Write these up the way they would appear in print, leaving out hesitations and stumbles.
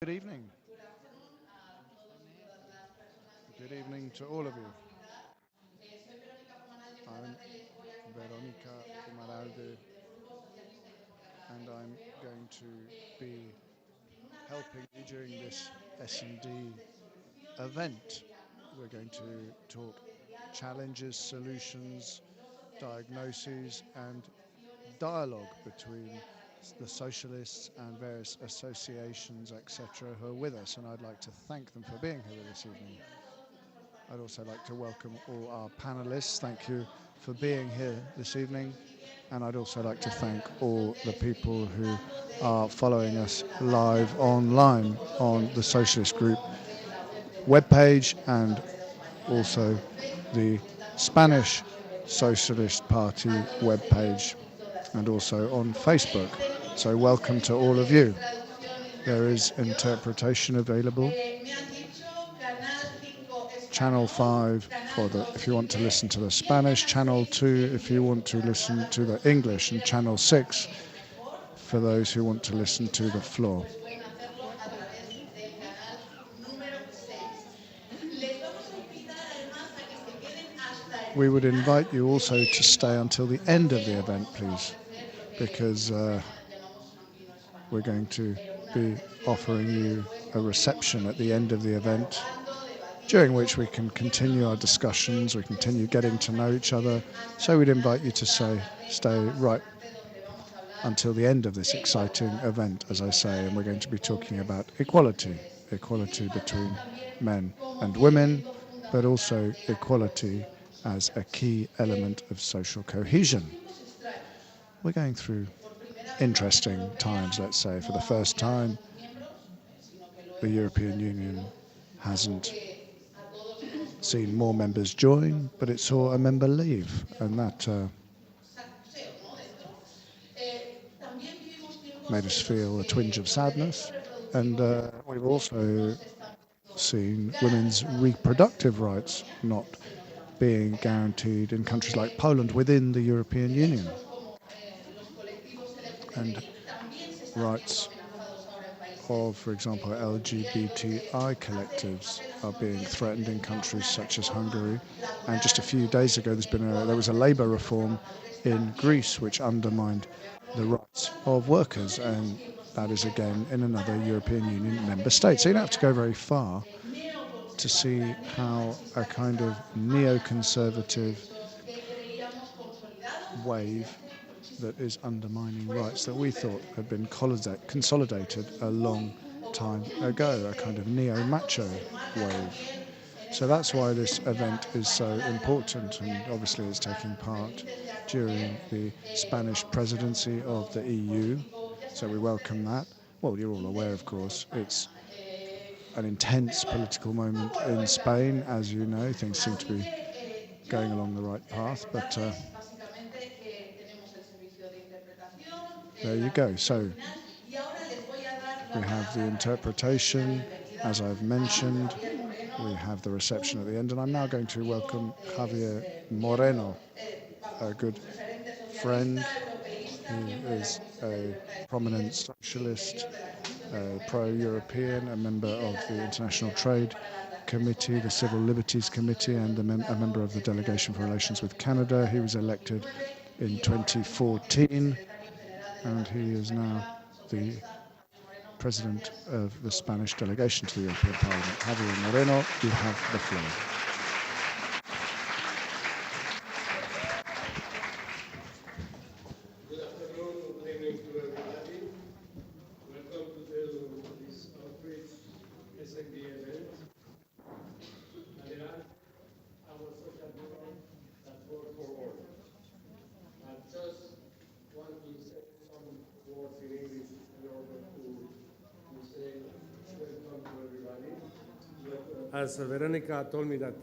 Good evening. Good evening to all of you. I'm Veronica Fumaralde, and I'm going to be helping you during this S&D event. We're going to talk challenges, solutions, diagnoses, and dialogue between the socialists and various associations, etc., who are with us, and I'd like to thank them for being here this evening. I'd also like to welcome all our panelists. Thank you for being here this evening. And I'd also like to thank all the people who are following us live online on the Socialist Group webpage and also the Spanish Socialist Party webpage and also on Facebook. So welcome to all of you. There is interpretation available. Channel 5 if you want to listen to the Spanish, Channel 2 if you want to listen to the English, and Channel 6 for those who want to listen to the floor. We would invite you also to stay until the end of the event, please, because we're going to be offering you a reception at the end of the event, during which we can continue our discussions, we continue getting to know each other. So we'd invite you to stay right until the end of this exciting event, as I say, and we're going to be talking about equality between men and women, but also equality as a key element of social cohesion. We're going through interesting times, let's say. For the first time, the European Union hasn't seen more members join, but it saw a member leave, and that made us feel a twinge of sadness. And we've also seen women's reproductive rights not being guaranteed in countries like Poland within the European Union. And rights of, for example, LGBTI collectives are being threatened in countries such as Hungary. And just a few days ago, there was a labour reform in Greece which undermined the rights of workers, and that is again in another European Union member state. So you don't have to go very far to see how a kind of neoconservative wave that is undermining rights that we thought had been consolidated a long time ago, a kind of neo-macho wave. So that's why this event is so important, and obviously it's taking part during the Spanish presidency of the EU, so we welcome that. Well, you're all aware, of course, it's an intense political moment in Spain, as you know. Things seem to be going along the right path, but there you go. So we have the interpretation, as I've mentioned. We have the reception at the end, and I'm now going to welcome Javier Moreno, a good friend who is a prominent socialist, pro-European, a member of the International Trade Committee, the Civil Liberties Committee, and a member of the Delegation for Relations with Canada. He was elected in 2014, and he is now the President of the Spanish delegation to the European Parliament. Javier Moreno, you have the floor. Good afternoon, good evening to everybody. Welcome to this outreach S&D event. Adelante, our social movement that works for all. I just want to say some words in English in order to say welcome to everybody. As Veronica told me that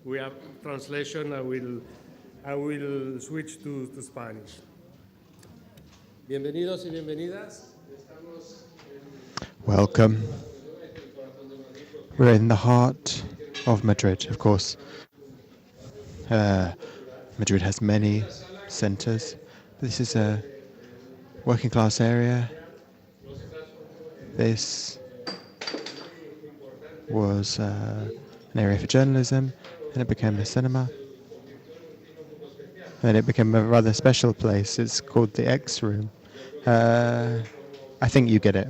we have translation, I will switch to Spanish. Bienvenidos y bienvenidas. Welcome. We're in the heart of Madrid, of course. Madrid has many centres. This is a working class area. This was an area for journalism, and it became the cinema, and it became a rather special place. It's called the X Room. I think you get it.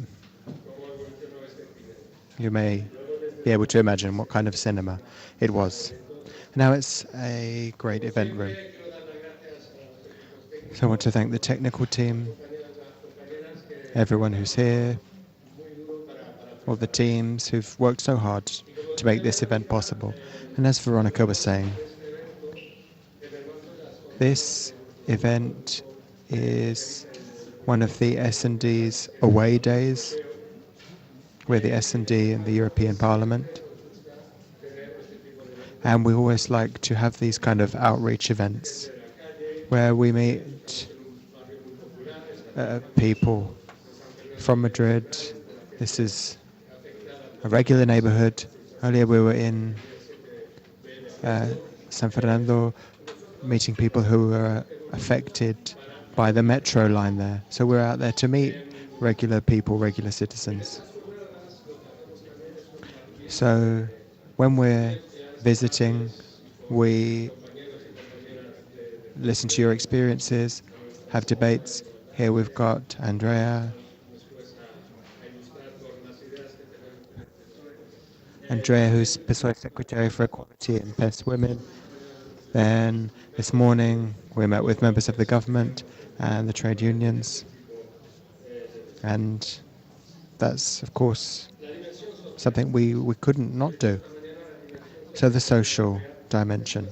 You may be able to imagine what kind of cinema it was. Now it's a great event room. So I want to thank the technical team, everyone who's here, all the teams who've worked so hard to make this event possible. And as Veronica was saying, this event is one of the S&D's away days. We're the S&D in the European Parliament. And we always like to have these kind of outreach events where we meet people from Madrid. This is a regular neighborhood. Earlier we were in San Fernando, meeting people who were affected by the metro line there. So we're out there to meet regular people, regular citizens. So when we're visiting, we listen to your experiences, have debates. Here we've got Andrea, who's PSOE Secretary for Equality and Best Women. Then this morning we met with members of the government and the trade unions. And that's, of course, something we couldn't not do. So the social dimension.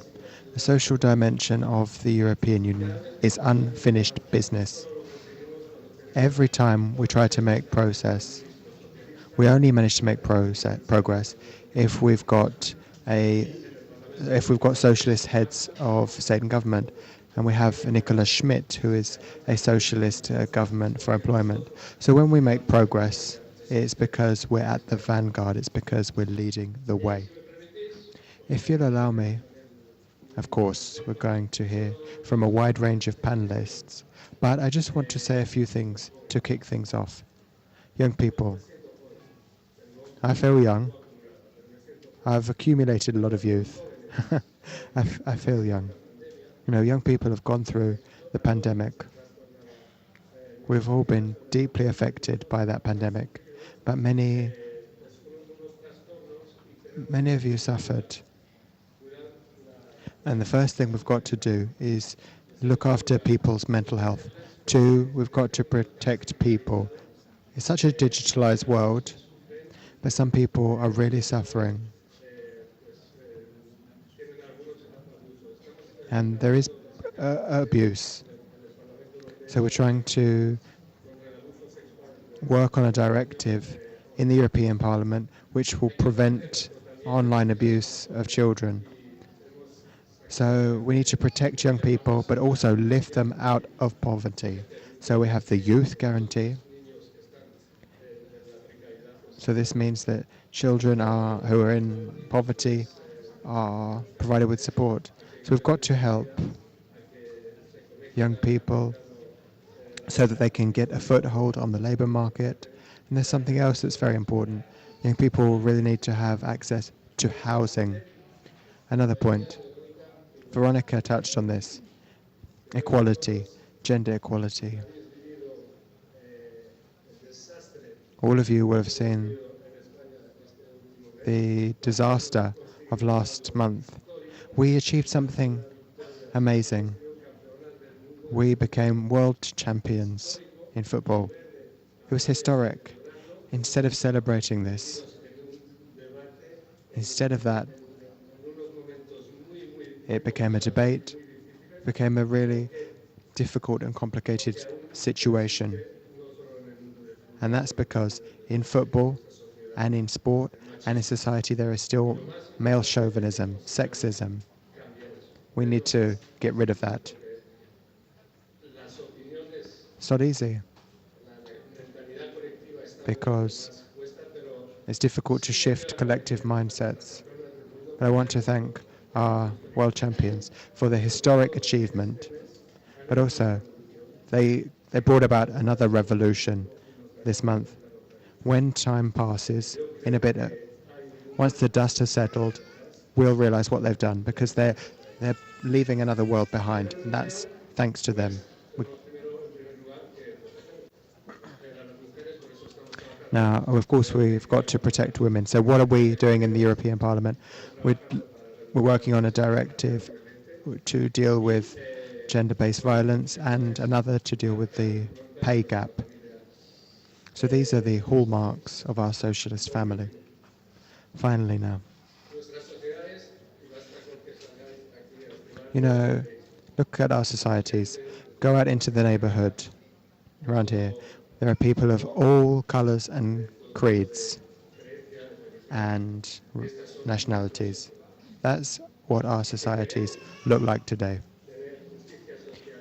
The social dimension of the European Union is unfinished business. Every time we try to make progress, we only manage to make progress if we've got socialist heads of state and government, and we have Nicola Schmidt, who is a socialist government for employment. So when we make progress, it's because we're at the vanguard, it's because we're leading the way. If you'll allow me, of course, we're going to hear from a wide range of panelists, but I just want to say a few things to kick things off. Young people, I feel young. I've accumulated a lot of youth. I feel young. You know, young people have gone through the pandemic. We've all been deeply affected by that pandemic, but many of you suffered. And the first thing we've got to do is look after people's mental health. 2, we've got to protect people. It's such a digitalized world, but some people are really suffering. And there is abuse. So we're trying to work on a directive in the European Parliament which will prevent online abuse of children. So we need to protect young people, but also lift them out of poverty. So we have the youth guarantee. So this means that children who are in poverty are provided with support. So we've got to help young people so that they can get a foothold on the labour market. And there's something else that's very important. Young people really need to have access to housing. Another point. Veronica touched on this. Equality, gender equality. All of you will have seen the disaster of last month. We achieved something amazing. We became world champions in football. It was historic. Instead of celebrating this, instead of that, it became a debate, became a really difficult and complicated situation. And that's because in football and in sport and in society there is still male chauvinism, sexism. We need to get rid of that. It's not easy because it's difficult to shift collective mindsets. But I want to thank our world champions for their historic achievement, but also they brought about another revolution this month. When time passes, in a bit, Once the dust has settled, we'll realize what they've done because they're leaving another world behind, and that's thanks to them. Now, of course, we've got to protect women. So what are we doing in the European Parliament? We're, we're working on a directive to deal with gender-based violence and another to deal with the pay gap. So these are the hallmarks of our socialist family. Finally now, you know, look at our societies. Go out into the neighborhood around here. There are people of all colors and creeds and nationalities. That's what our societies look like today.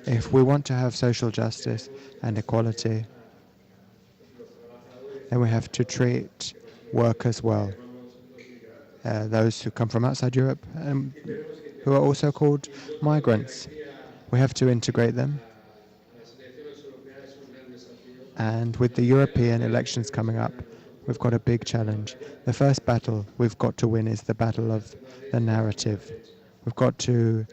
If we want to have social justice and equality, then we have to treat workers well. Those who come from outside Europe and who are also called migrants. We have to integrate them. And with the European elections coming up, we've got a big challenge. The first battle we've got to win is the battle of the narrative. We've got to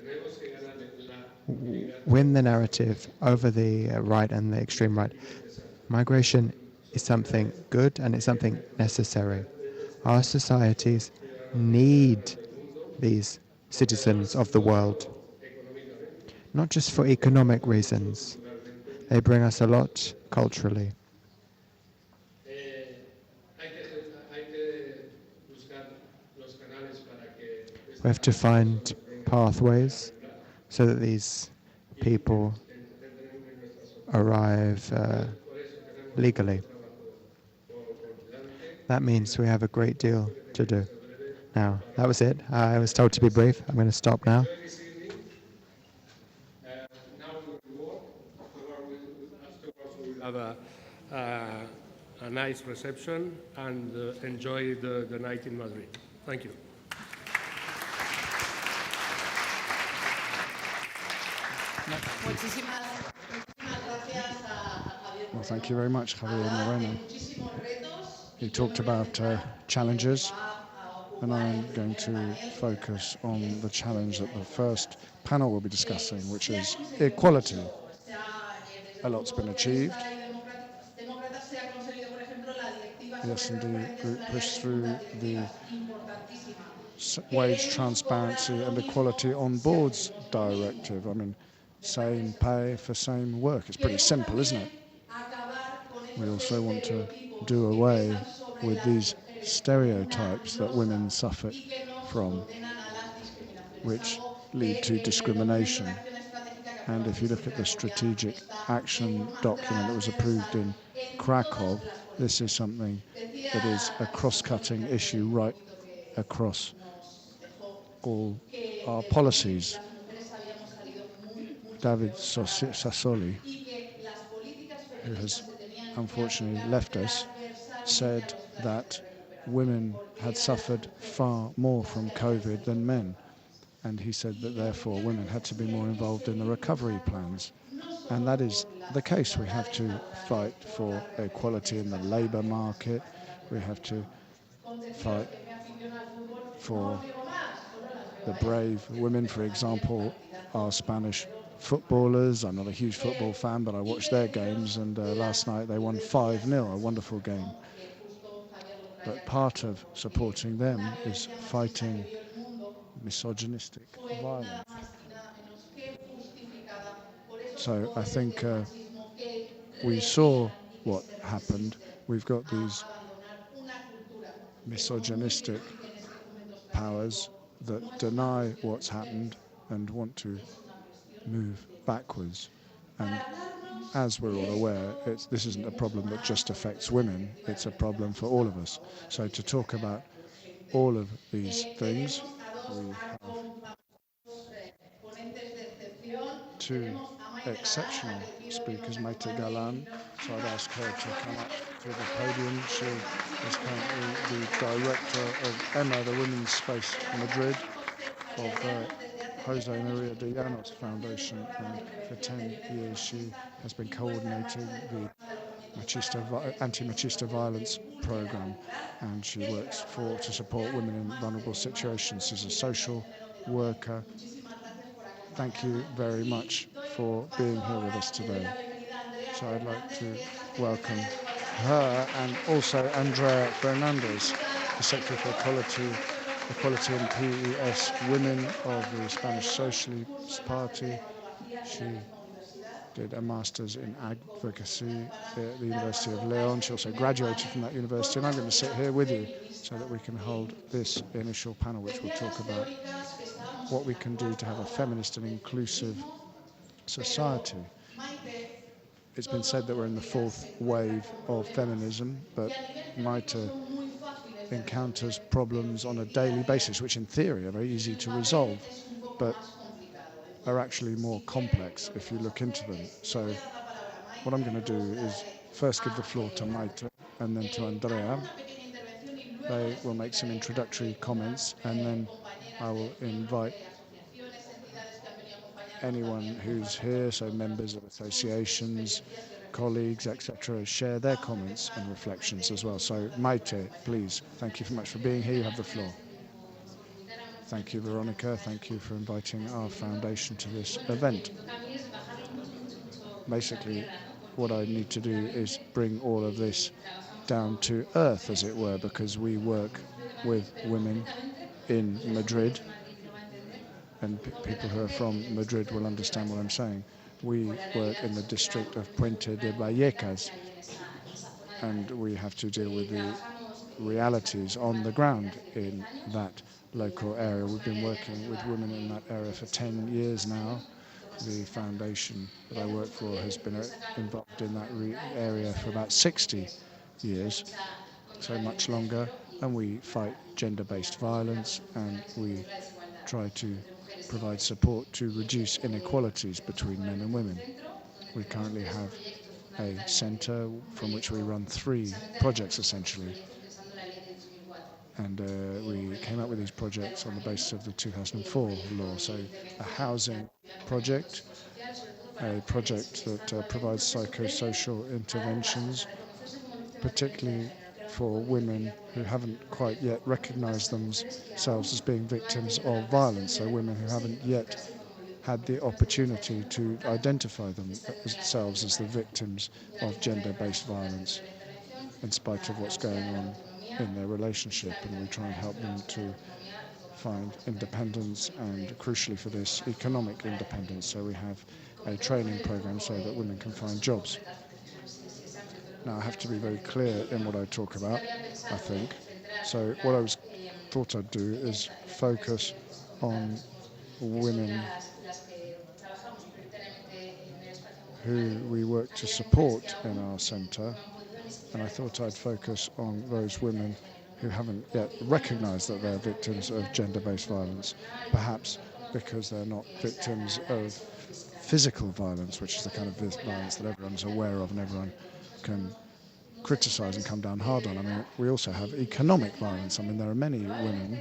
win the narrative over the right and the extreme right. Migration is something good and it's something necessary. Our societies need these citizens of the world, not just for economic reasons. They bring us a lot culturally. We have to find pathways so that these people arrive legally. That means we have a great deal to do. Now, that was it. I was told to be brief. I'm going to stop now. Have a nice reception and enjoy the night in Madrid. Thank you. Well, thank you very much, Javier Moreno. He talked about challenges, and I'm going to focus on the challenge that the first panel will be discussing, which is equality. A lot's been achieved. The S&D group pushed through the wage transparency and equality on boards directive. I mean, same pay for same work. It's pretty simple, isn't it? We also want to do away with these stereotypes that women suffer from, which lead to discrimination. And if you look at the strategic action document that was approved in Krakow, this is something that is a cross-cutting issue right across all our policies. David Sassoli, who has unfortunately left us, said that women had suffered far more from COVID than men. And he said that therefore women had to be more involved in the recovery plans. And that is the case. We have to fight for equality in the labour market. We have to fight for the brave women. For example, our Spanish footballers. I'm not a huge football fan, but I watched their games, and last night they won 5-0, a wonderful game. But part of supporting them is fighting misogynistic violence. So I think we saw what happened. We've got these misogynistic powers that deny what's happened and want to move backwards. And as we're all aware, this isn't a problem that just affects women, it's a problem for all of us. So to talk about all of these things, we have two exceptional speakers, Maite Galan, so I'd ask her to come up to the podium. She is currently the director of EMMA, the Women's Space Madrid, of Jose Maria de Llanos Foundation, and for 10 years she has been coordinating the anti-machista violence program, and she works to support women in vulnerable situations. She's a social worker. Thank you very much for being here with us today. So I'd like to welcome her and also Andrea Fernandez, the Secretary for Equality and PES Women of the Spanish Socialist Party. She did a master's in advocacy at the University of Leon. She also graduated from that university, and I'm going to sit here with you so that we can hold this initial panel, which will talk about what we can do to have a feminist and inclusive society. It's been said that we're in the fourth wave of feminism, but Maite encounters problems on a daily basis, which in theory are very easy to resolve, but are actually more complex if you look into them. So what I'm going to do is first give the floor to Maite and then to Andrea. They will make some introductory comments, and then I will invite anyone who's here, so members of associations, colleagues, etc., share their comments and reflections as well. So Maite, please, thank you very much for being here. You have the floor. Thank you, Veronica. Thank you for inviting our foundation to this event. Basically, what I need to do is bring all of this down to earth, as it were, because we work with women in Madrid, and people who are from Madrid will understand what I'm saying. We work in the district of Puente de Vallecas, and we have to deal with the realities on the ground in that local area. We've been working with women in that area for 10 years now. The foundation that I work for has been involved in that area for about 60 years, so much longer, and we fight gender-based violence, and we try to provide support to reduce inequalities between men and women. We currently have a centre from which we run 3 projects essentially, and we came up with these projects on the basis of the 2004 law. So a housing project, a project that provides psychosocial interventions, particularly for women who haven't quite yet recognised themselves as being victims of violence, so women who haven't yet had the opportunity to identify themselves as the victims of gender-based violence in spite of what's going on in their relationship, and we try and help them to find independence and, crucially for this, economic independence. So we have a training program so that women can find jobs. Now I have to be very clear in what I talk about, I think. So what I thought I'd do is focus on women who we work to support in our centre, and I thought I'd focus on those women who haven't yet recognised that they're victims of gender-based violence, perhaps because they're not victims of physical violence, which is the kind of violence that everyone's aware of and everyone can criticise and come down hard on. I mean, we also have economic violence. I mean, there are many women,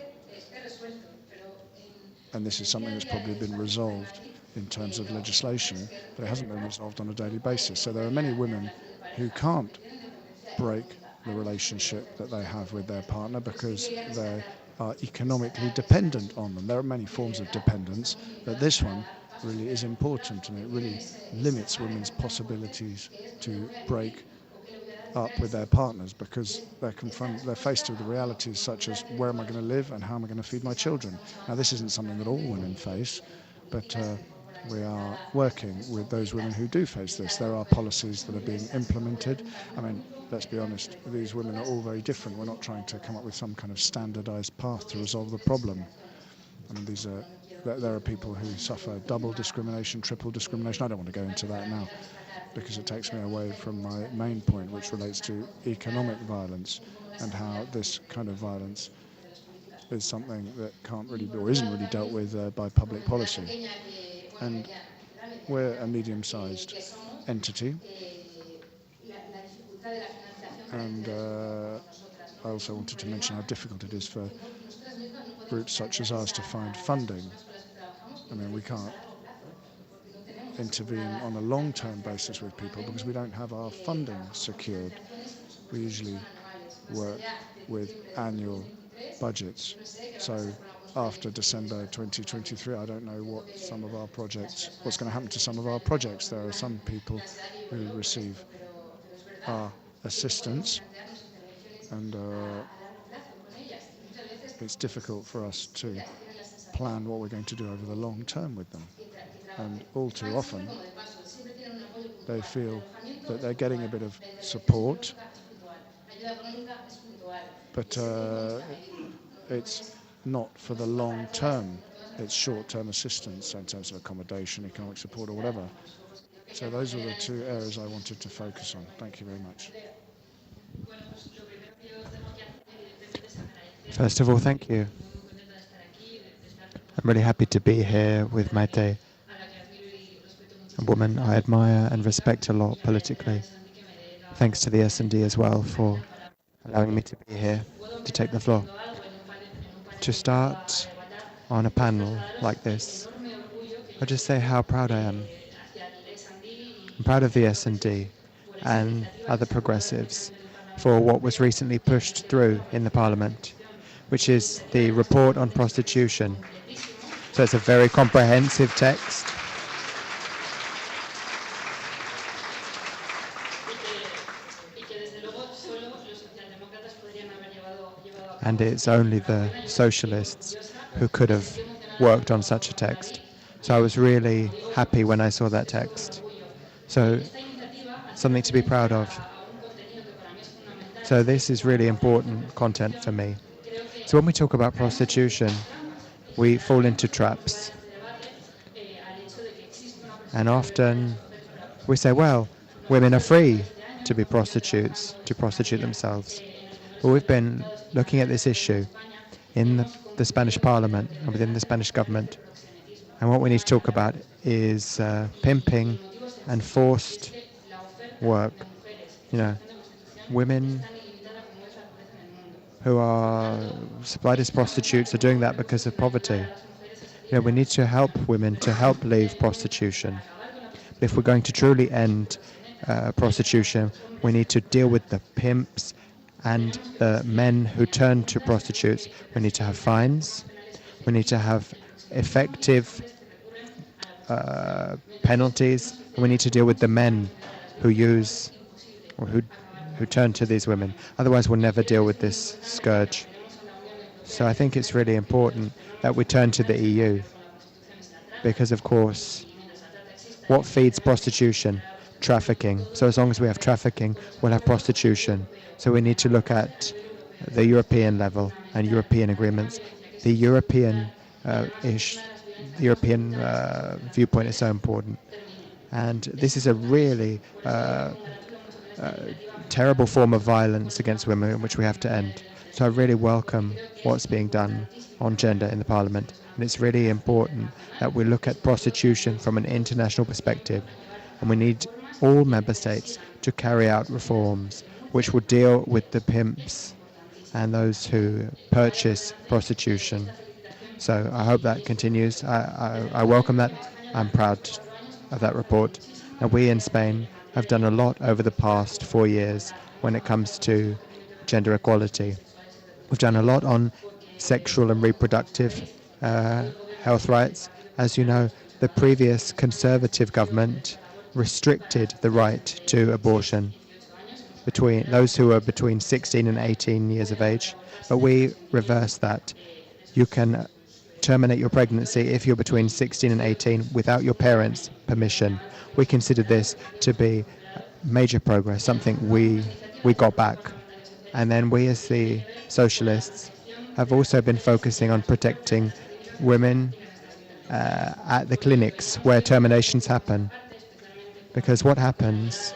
and this is something that's probably been resolved in terms of legislation, but it hasn't been resolved on a daily basis. So there are many women who can't break the relationship that they have with their partner because they are economically dependent on them. There are many forms of dependence, but this one really is important, and it really limits women's possibilities to break up with their partners because they're faced with the realities such as, where am I going to live and how am I going to feed my children? Now, this isn't something that all women face, but we are working with those women who do face this. There are policies that are being implemented. I mean, let's be honest, these women are all very different. We're not trying to come up with some kind of standardized path to resolve the problem. I mean, there are people who suffer double discrimination, triple discrimination. I don't want to go into that now because it takes me away from my main point, which relates to economic violence and how this kind of violence is something that can't really be, or isn't really dealt with by public policy. And we're a medium-sized entity, and I also wanted to mention how difficult it is for groups such as ours to find funding. I mean, we can't intervene on a long-term basis with people because we don't have our funding secured. We usually work with annual budgets. So after December 2023, I don't know what's going to happen to some of our projects. There are some people who receive our assistance, and it's difficult for us to plan what we're going to do over the long term with them. And all too often, they feel that they're getting a bit of support, but it's not for the long term. It's short-term assistance in terms of accommodation, economic support, or whatever. So those are the two areas I wanted to focus on. Thank you very much. First of all, thank you. I'm really happy to be here with Maite, a woman I admire and respect a lot politically. Thanks to the S&D as well for allowing me to be here to take the floor. To start on a panel like this, I'll just say how proud I am. I'm proud of the S&D and other progressives for what was recently pushed through in the Parliament, which is the report on prostitution. So it's a very comprehensive text. And it's only the socialists who could have worked on such a text. So I was really happy when I saw that text. So something to be proud of. So this is really important content for me. So when we talk about prostitution, we fall into traps. And often we say, well, women are free to be prostitutes, to prostitute themselves. But we've been looking at this issue in the Spanish Parliament and within the Spanish government. And what we need to talk about is pimping and forced work. You know, women who are supplied as prostitutes are doing that because of poverty. You know, we need to help women to help leave prostitution. If we're going to truly end prostitution, we need to deal with the pimps and the men who turn to prostitutes. We need to have fines. We need to have effective penalties. And we need to deal with the men who use or who turn to these women. Otherwise, we'll never deal with this scourge. So I think it's really important that we turn to the EU because, of course, what feeds prostitution? Trafficking. So as long as we have trafficking, we'll have prostitution. So we need to look at the European level and European agreements. The European viewpoint is so important. And this is a really terrible form of violence against women, which we have to end. So I really welcome what's being done on gender in the Parliament. And it's really important that we look at prostitution from an international perspective. And we need all member states to carry out reforms which will deal with the pimps and those who purchase prostitution. So I hope that continues. I welcome that. I'm proud of that report. Now, we in Spain have done a lot over the past 4 years when it comes to gender equality. We've done a lot on sexual and reproductive health rights. As you know, the previous Conservative government restricted the right to abortion between those who are between 16 and 18 years of age, but we reversed that. You can terminate your pregnancy if you're between 16 and 18 without your parents' permission. We consider this to be major progress, something we got back. And then we as the socialists have also been focusing on protecting women at the clinics where terminations happen. Because what happens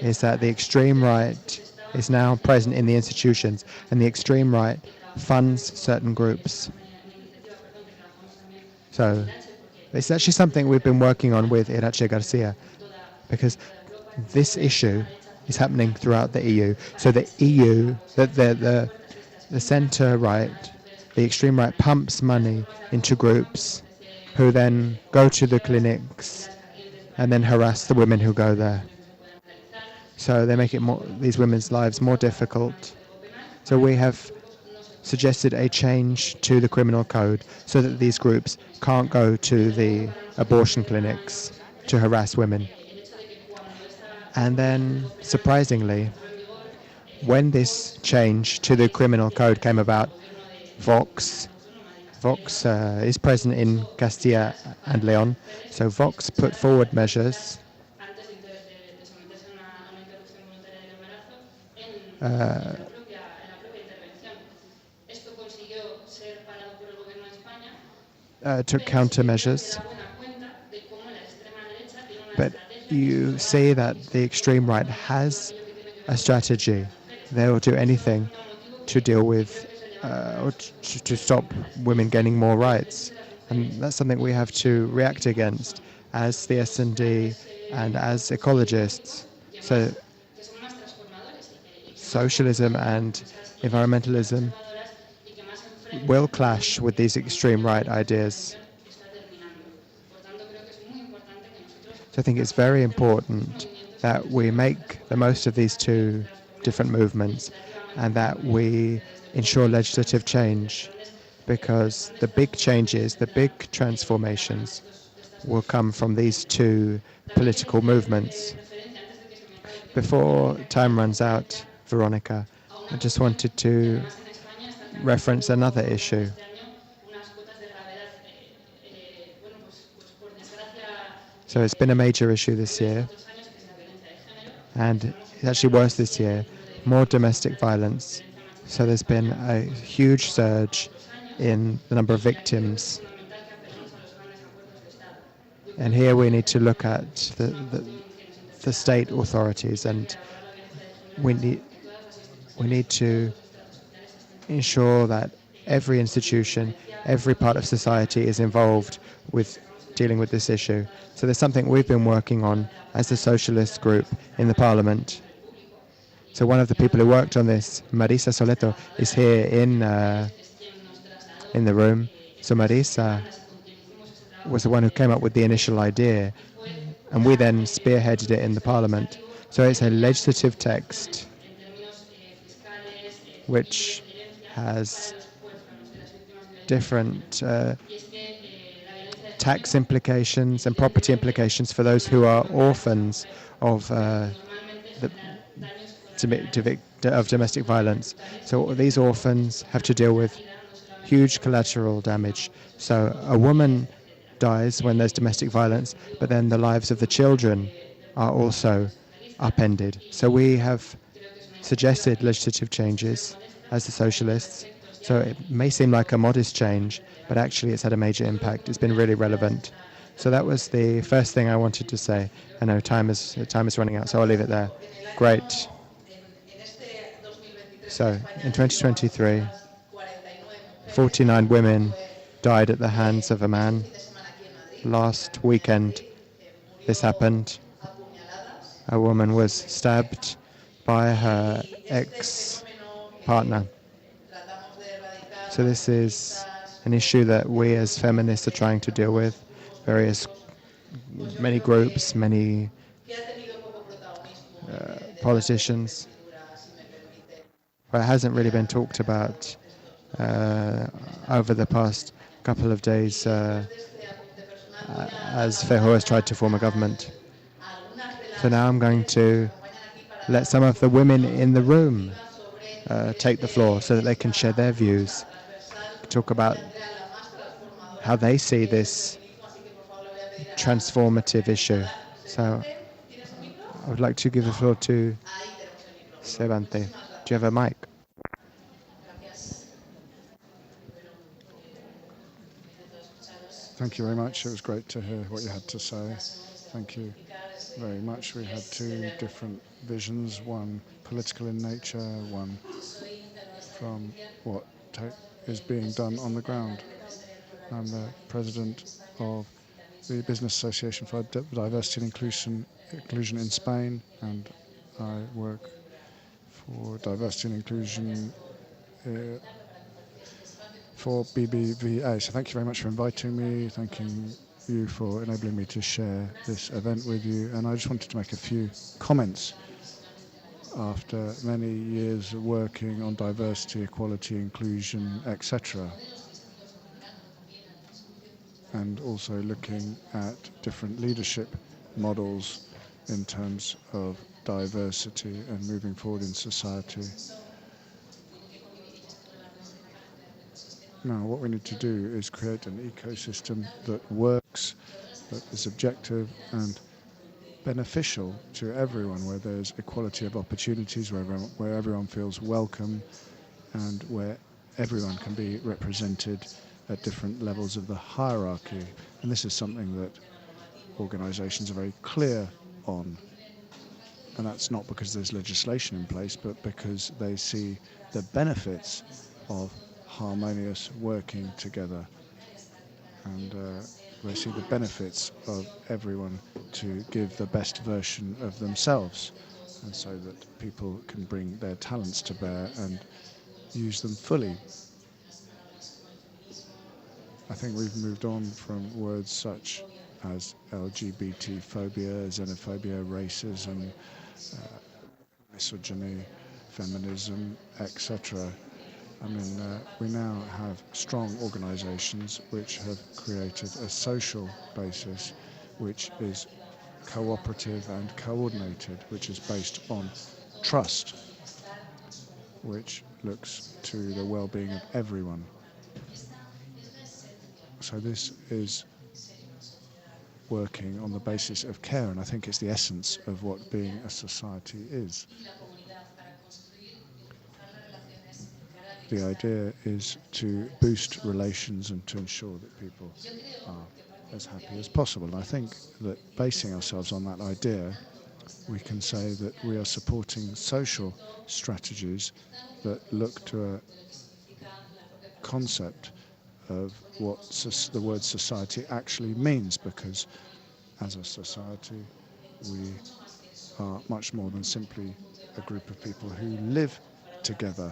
is that the extreme right is now present in the institutions, and the extreme right funds certain groups. So it's actually something we've been working on with Irache Garcia, because this issue is happening throughout the EU. So the EU, the centre right, the extreme right pumps money into groups who then go to the clinics and then harass the women who go there. So they make these women's lives more difficult. So we have suggested a change to the criminal code so that these groups can't go to the abortion clinics to harass women. And then, surprisingly, when this change to the criminal code came about, Vox is present in Castilla and Leon, so Vox put forward measures took countermeasures. But you see that the extreme right has a strategy. They will do anything to deal with or to stop women gaining more rights. And that's something we have to react against as the S&D and as ecologists. So socialism and environmentalism will clash with these extreme right ideas. So I think it's very important that we make the most of these two different movements and that we ensure legislative change, because the big changes, the big transformations will come from these two political movements. Before time runs out, Veronica, I just wanted to reference another issue. So it's been a major issue this year, and it's actually worse this year, more domestic violence. So there's been a huge surge in the number of victims. And here we need to look at the state authorities, and we need to ensure that every institution, every part of society is involved with dealing with this issue. So there's something we've been working on as a socialist group in the parliament. So one of the people who worked on this, Marisa Soleto, is here in the room. So Marisa was the one who came up with the initial idea, and we then spearheaded it in the parliament. So it's a legislative text which has different tax implications and property implications for those who are orphans of domestic violence. So these orphans have to deal with huge collateral damage. So a woman dies when there's domestic violence, but then the lives of the children are also upended. So we have suggested legislative changes as the socialists. So it may seem like a modest change, but actually it's had a major impact. It's been really relevant. So that was the first thing I wanted to say. I know time is running out, so I'll leave it there. Great. So in 2023, 49 women died at the hands of a man. Last weekend, this happened. A woman was stabbed by her ex-partner. So this is an issue that we as feminists are trying to deal with. Many groups, many politicians. But it hasn't really been talked about over the past couple of days as Feijóo has tried to form a government. So now I'm going to let some of the women in the room take the floor so that they can share their views, talk about how they see this transformative issue. So I would like to give the floor to Sebante. Do you have a mic? Thank you very much. It was great to hear what you had to say. Thank you very much. We had two different visions, one political in nature, one from what is being done on the ground. I'm the president of the Business Association for Diversity and Inclusion in Spain, and I work for diversity and inclusion for BBVA. So thank you very much for inviting me. Thanking you for enabling me to share this event with you, and I just wanted to make a few comments after many years of working on diversity, equality, inclusion, etc., and also looking at different leadership models in terms of diversity and moving forward in society. Now, what we need to do is create an ecosystem that works, that is objective and beneficial to everyone, where there's equality of opportunities, where everyone feels welcome, and where everyone can be represented at different levels of the hierarchy. And this is something that organisations are very clear on. And that's not because there's legislation in place, but because they see the benefits of harmonious working together. And they see the benefits of everyone to give the best version of themselves, and so that people can bring their talents to bear and use them fully. I think we've moved on from words such as LGBT phobia, xenophobia, racism, misogyny, feminism, etc. I mean, we now have strong organisations which have created a social basis which is cooperative and coordinated, which is based on trust, which looks to the well-being of everyone. So this is working on the basis of care, and I think it's the essence of what being a society is. The idea is to boost relations and to ensure that people are as happy as possible. And I think that basing ourselves on that idea, we can say that we are supporting social strategies that look to a concept of what the word society actually means, because as a society we are much more than simply a group of people who live together.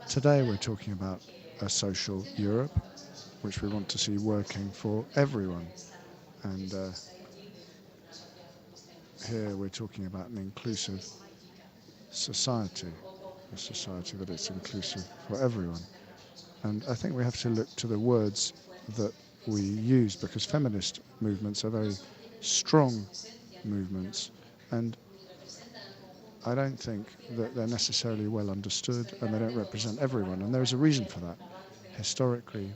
Today we're talking about a social Europe, which we want to see working for everyone. And here we're talking about an inclusive society, a society that is inclusive for everyone. And I think we have to look to the words that we use, because feminist movements are very strong movements, and I don't think that they're necessarily well understood, and they don't represent everyone, and there is a reason for that. Historically,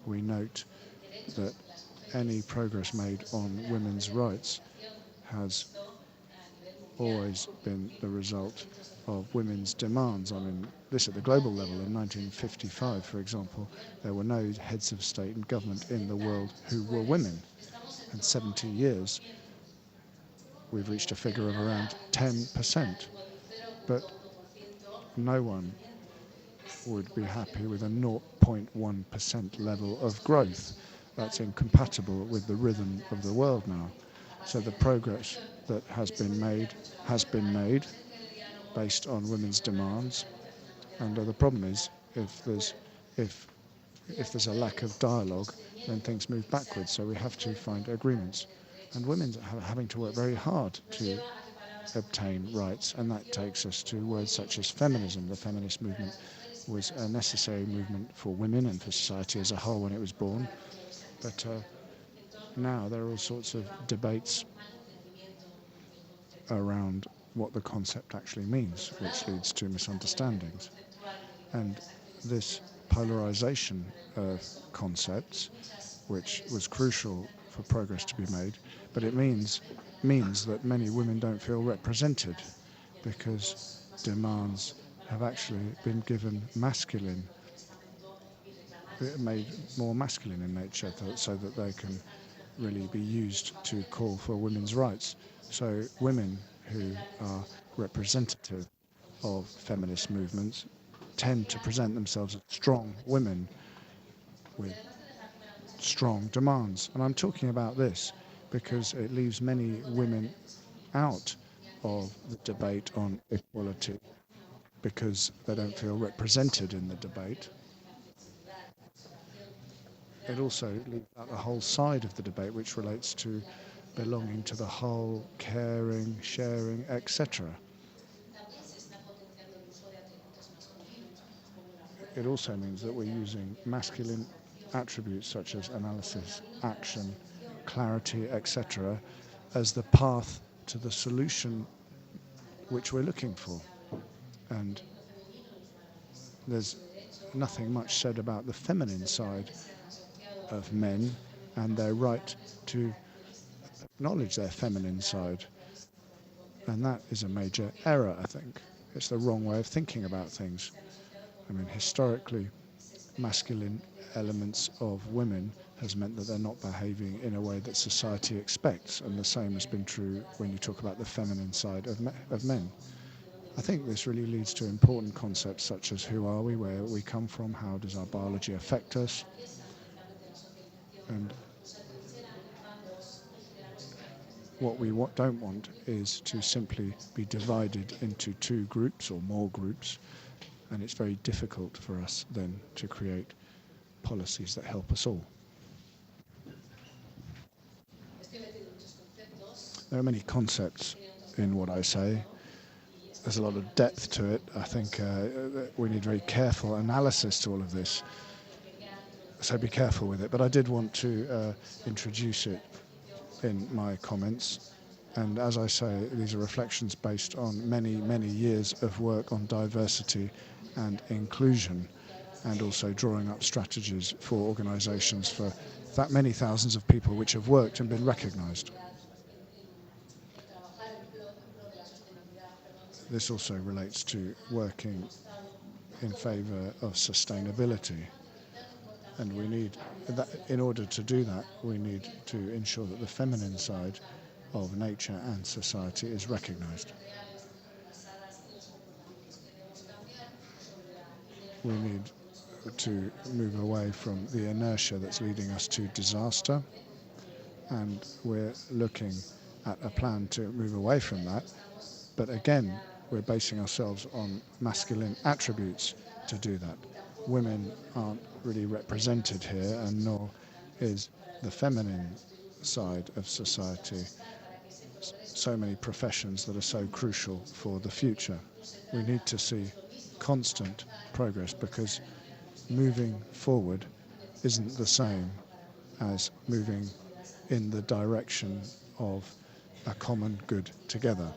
we note that any progress made on women's rights has always been the result of women's demands. I mean, this at the global level. In 1955, for example, there were no heads of state and government in the world who were women. In 70 years, we've reached a figure of around 10%. But no one would be happy with a 0.1% level of growth. That's incompatible with the rhythm of the world now. So the progress that has been made based on women's demands, and the problem is if there's a lack of dialogue, then things move backwards. So we have to find agreements, and women are having to work very hard to obtain rights, and that takes us to words such as feminism. The feminist movement was a necessary movement for women and for society as a whole when it was born, but now there are all sorts of debates around what the concept actually means, which leads to misunderstandings. And this polarization of concepts, which was crucial for progress to be made, but it means that many women don't feel represented, because demands have actually been given made more masculine in nature, so that they can really be used to call for women's rights. So women who are representative of feminist movements tend to present themselves as strong women with strong demands. And I'm talking about this because it leaves many women out of the debate on equality, because they don't feel represented in the debate. it also leaves out a whole side of the debate which relates to belonging to the whole, caring, sharing, etc. It also means that we're using masculine attributes such as analysis, action, clarity, etc. as the path to the solution which we're looking for. And there's nothing much said about the feminine side of men and their right to acknowledge their feminine side. And that is a major error, I think. It's the wrong way of thinking about things. I mean, historically, masculine elements of women has meant that they're not behaving in a way that society expects, and the same has been true when you talk about the feminine side of men. I think this really leads to important concepts such as who are we, where we come from, how does our biology affect us, and what we don't want is to simply be divided into two groups or more groups, and it's very difficult for us then to create policies that help us all. There are many concepts in what I say. There's a lot of depth to it. I think we need very careful analysis to all of this. So be careful with it. But I did want to introduce it in my comments. And as I say, these are reflections based on many, many years of work on diversity and inclusion, and also drawing up strategies for organisations for that many thousands of people which have worked and been recognised. This also relates to working in favour of sustainability. And we need that, in order to do that, we need to ensure that the feminine side of nature and society is recognised. We need to move away from the inertia that's leading us to disaster, and we're looking at a plan to move away from that. But again, we're basing ourselves on masculine attributes to do that. Women aren't really represented here, and nor is the feminine side of society. So many professions that are so crucial for the future. We need to see constant progress, because moving forward isn't the same as moving in the direction of a common good together.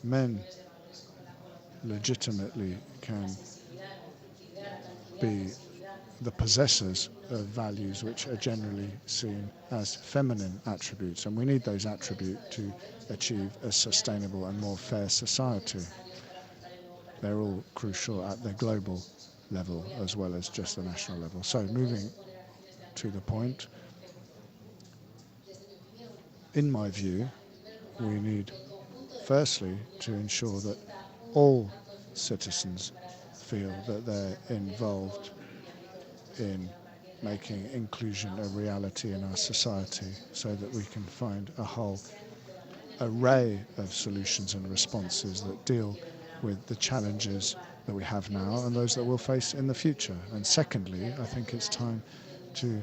Men legitimately can be the possessors of values which are generally seen as feminine attributes, and we need those attributes to achieve a sustainable and more fair society. They're all crucial at the global level as well as just the national level. So moving to the point, in my view, we need firstly to ensure that all citizens feel that they're involved in making inclusion a reality in our society, so that we can find a whole array of solutions and responses that deal with the challenges that we have now and those that we'll face in the future. And secondly, I think it's time to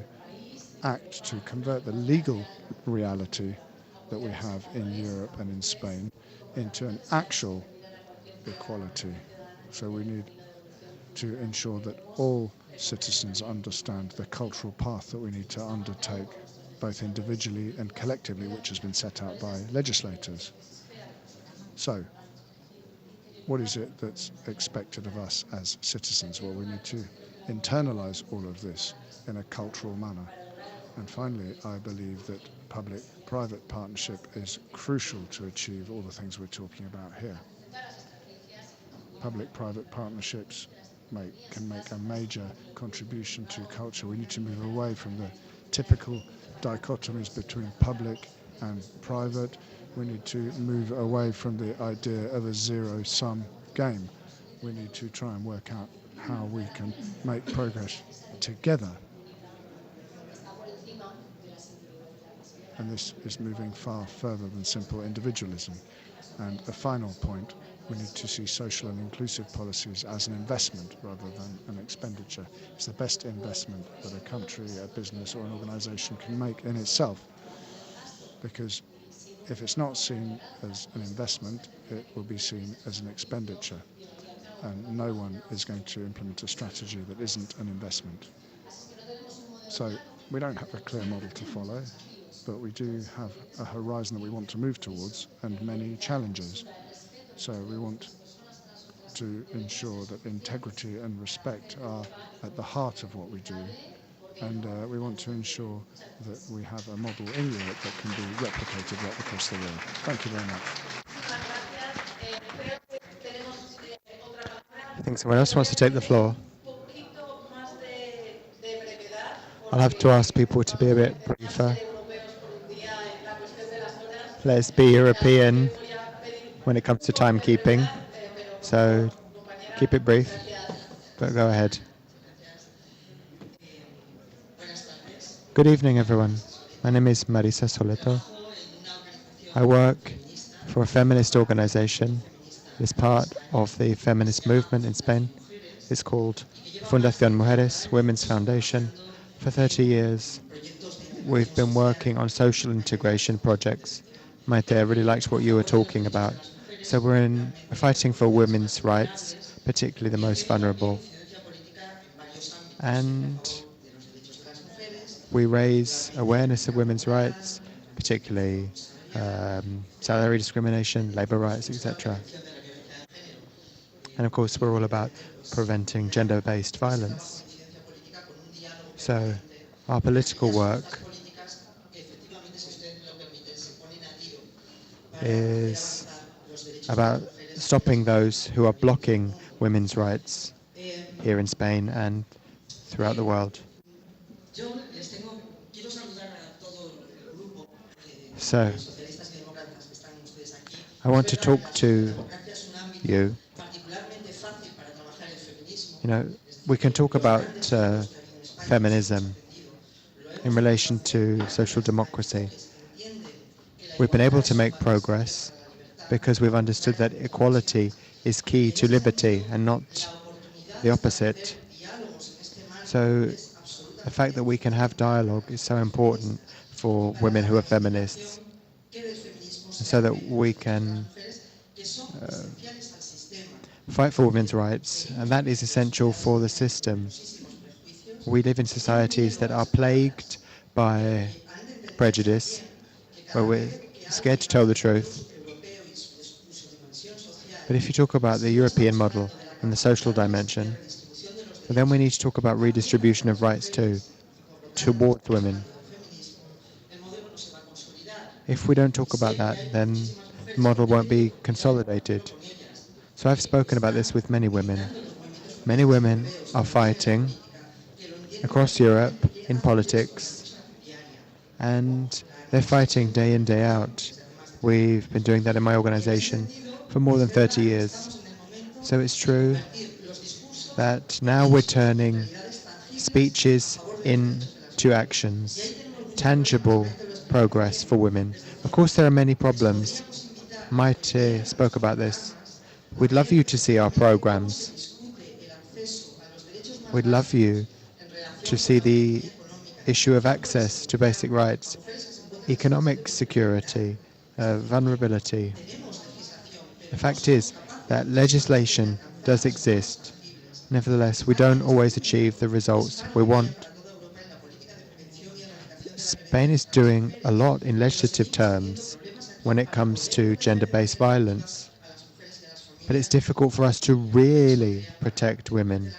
act to convert the legal reality that we have in Europe and in Spain into an actual equality. So we need to ensure that all citizens understand the cultural path that we need to undertake, both individually and collectively, which has been set out by legislators. So, what is it that's expected of us as citizens? Well, we need to internalise all of this in a cultural manner. And finally, I believe that public-private partnership is crucial to achieve all the things we're talking about here. Public-private partnerships can make a major contribution to culture. We need to move away from the typical dichotomies between public and private. We need to move away from the idea of a zero-sum game. We need to try and work out how we can make progress together. And this is moving far further than simple individualism. And a final point, we need to see social and inclusive policies as an investment rather than an expenditure. It's the best investment that a country, a business or an organisation can make in itself, because if it's not seen as an investment, it will be seen as an expenditure, and no one is going to implement a strategy that isn't an investment. So we don't have a clear model to follow, but we do have a horizon that we want to move towards and many challenges. So we want to ensure that integrity and respect are at the heart of what we do, and we want to ensure that we have a model in Europe that can be replicated right across the world. Thank you very much. I think someone else wants to take the floor. I'll have to ask people to be a bit briefer. Let's be European when it comes to timekeeping. So keep it brief, but go ahead. Good evening, everyone. My name is Marisa Soleto. I work for a feminist organization. It's part of the feminist movement in Spain. It's called Fundación Mujeres, Women's Foundation. For 30 years, we've been working on social integration projects. Maite, I really liked what you were talking about. So we're fighting for women's rights, particularly the most vulnerable. And we raise awareness of women's rights, particularly salary discrimination, labor rights, etc. And of course, we're all about preventing gender-based violence. So our political work is about stopping those who are blocking women's rights here in Spain and throughout the world. So, I want to talk to you. You know, we can talk about feminism in relation to social democracy. We've been able to make progress because we've understood that equality is key to liberty and not the opposite. So the fact that we can have dialogue is so important for women who are feminists, so that we can fight for women's rights, and that is essential for the system. We live in societies that are plagued by prejudice, where we're scared to tell the truth. But if you talk about the European model and the social dimension, then we need to talk about redistribution of rights too, towards women. If we don't talk about that, then the model won't be consolidated. So I've spoken about this with many women. Many women are fighting across Europe in politics, and they're fighting day in, day out. We've been doing that in my organization for more than 30 years. So it's true that now we're turning speeches into actions, tangible progress for women. Of course, there are many problems. Maite spoke about this. We'd love you to see our programs. We'd love you to see the issue of access to basic rights, economic security, vulnerability. The fact is that legislation does exist. Nevertheless, we don't always achieve the results we want. Spain is doing a lot in legislative terms when it comes to gender-based violence. But it's difficult for us to really protect women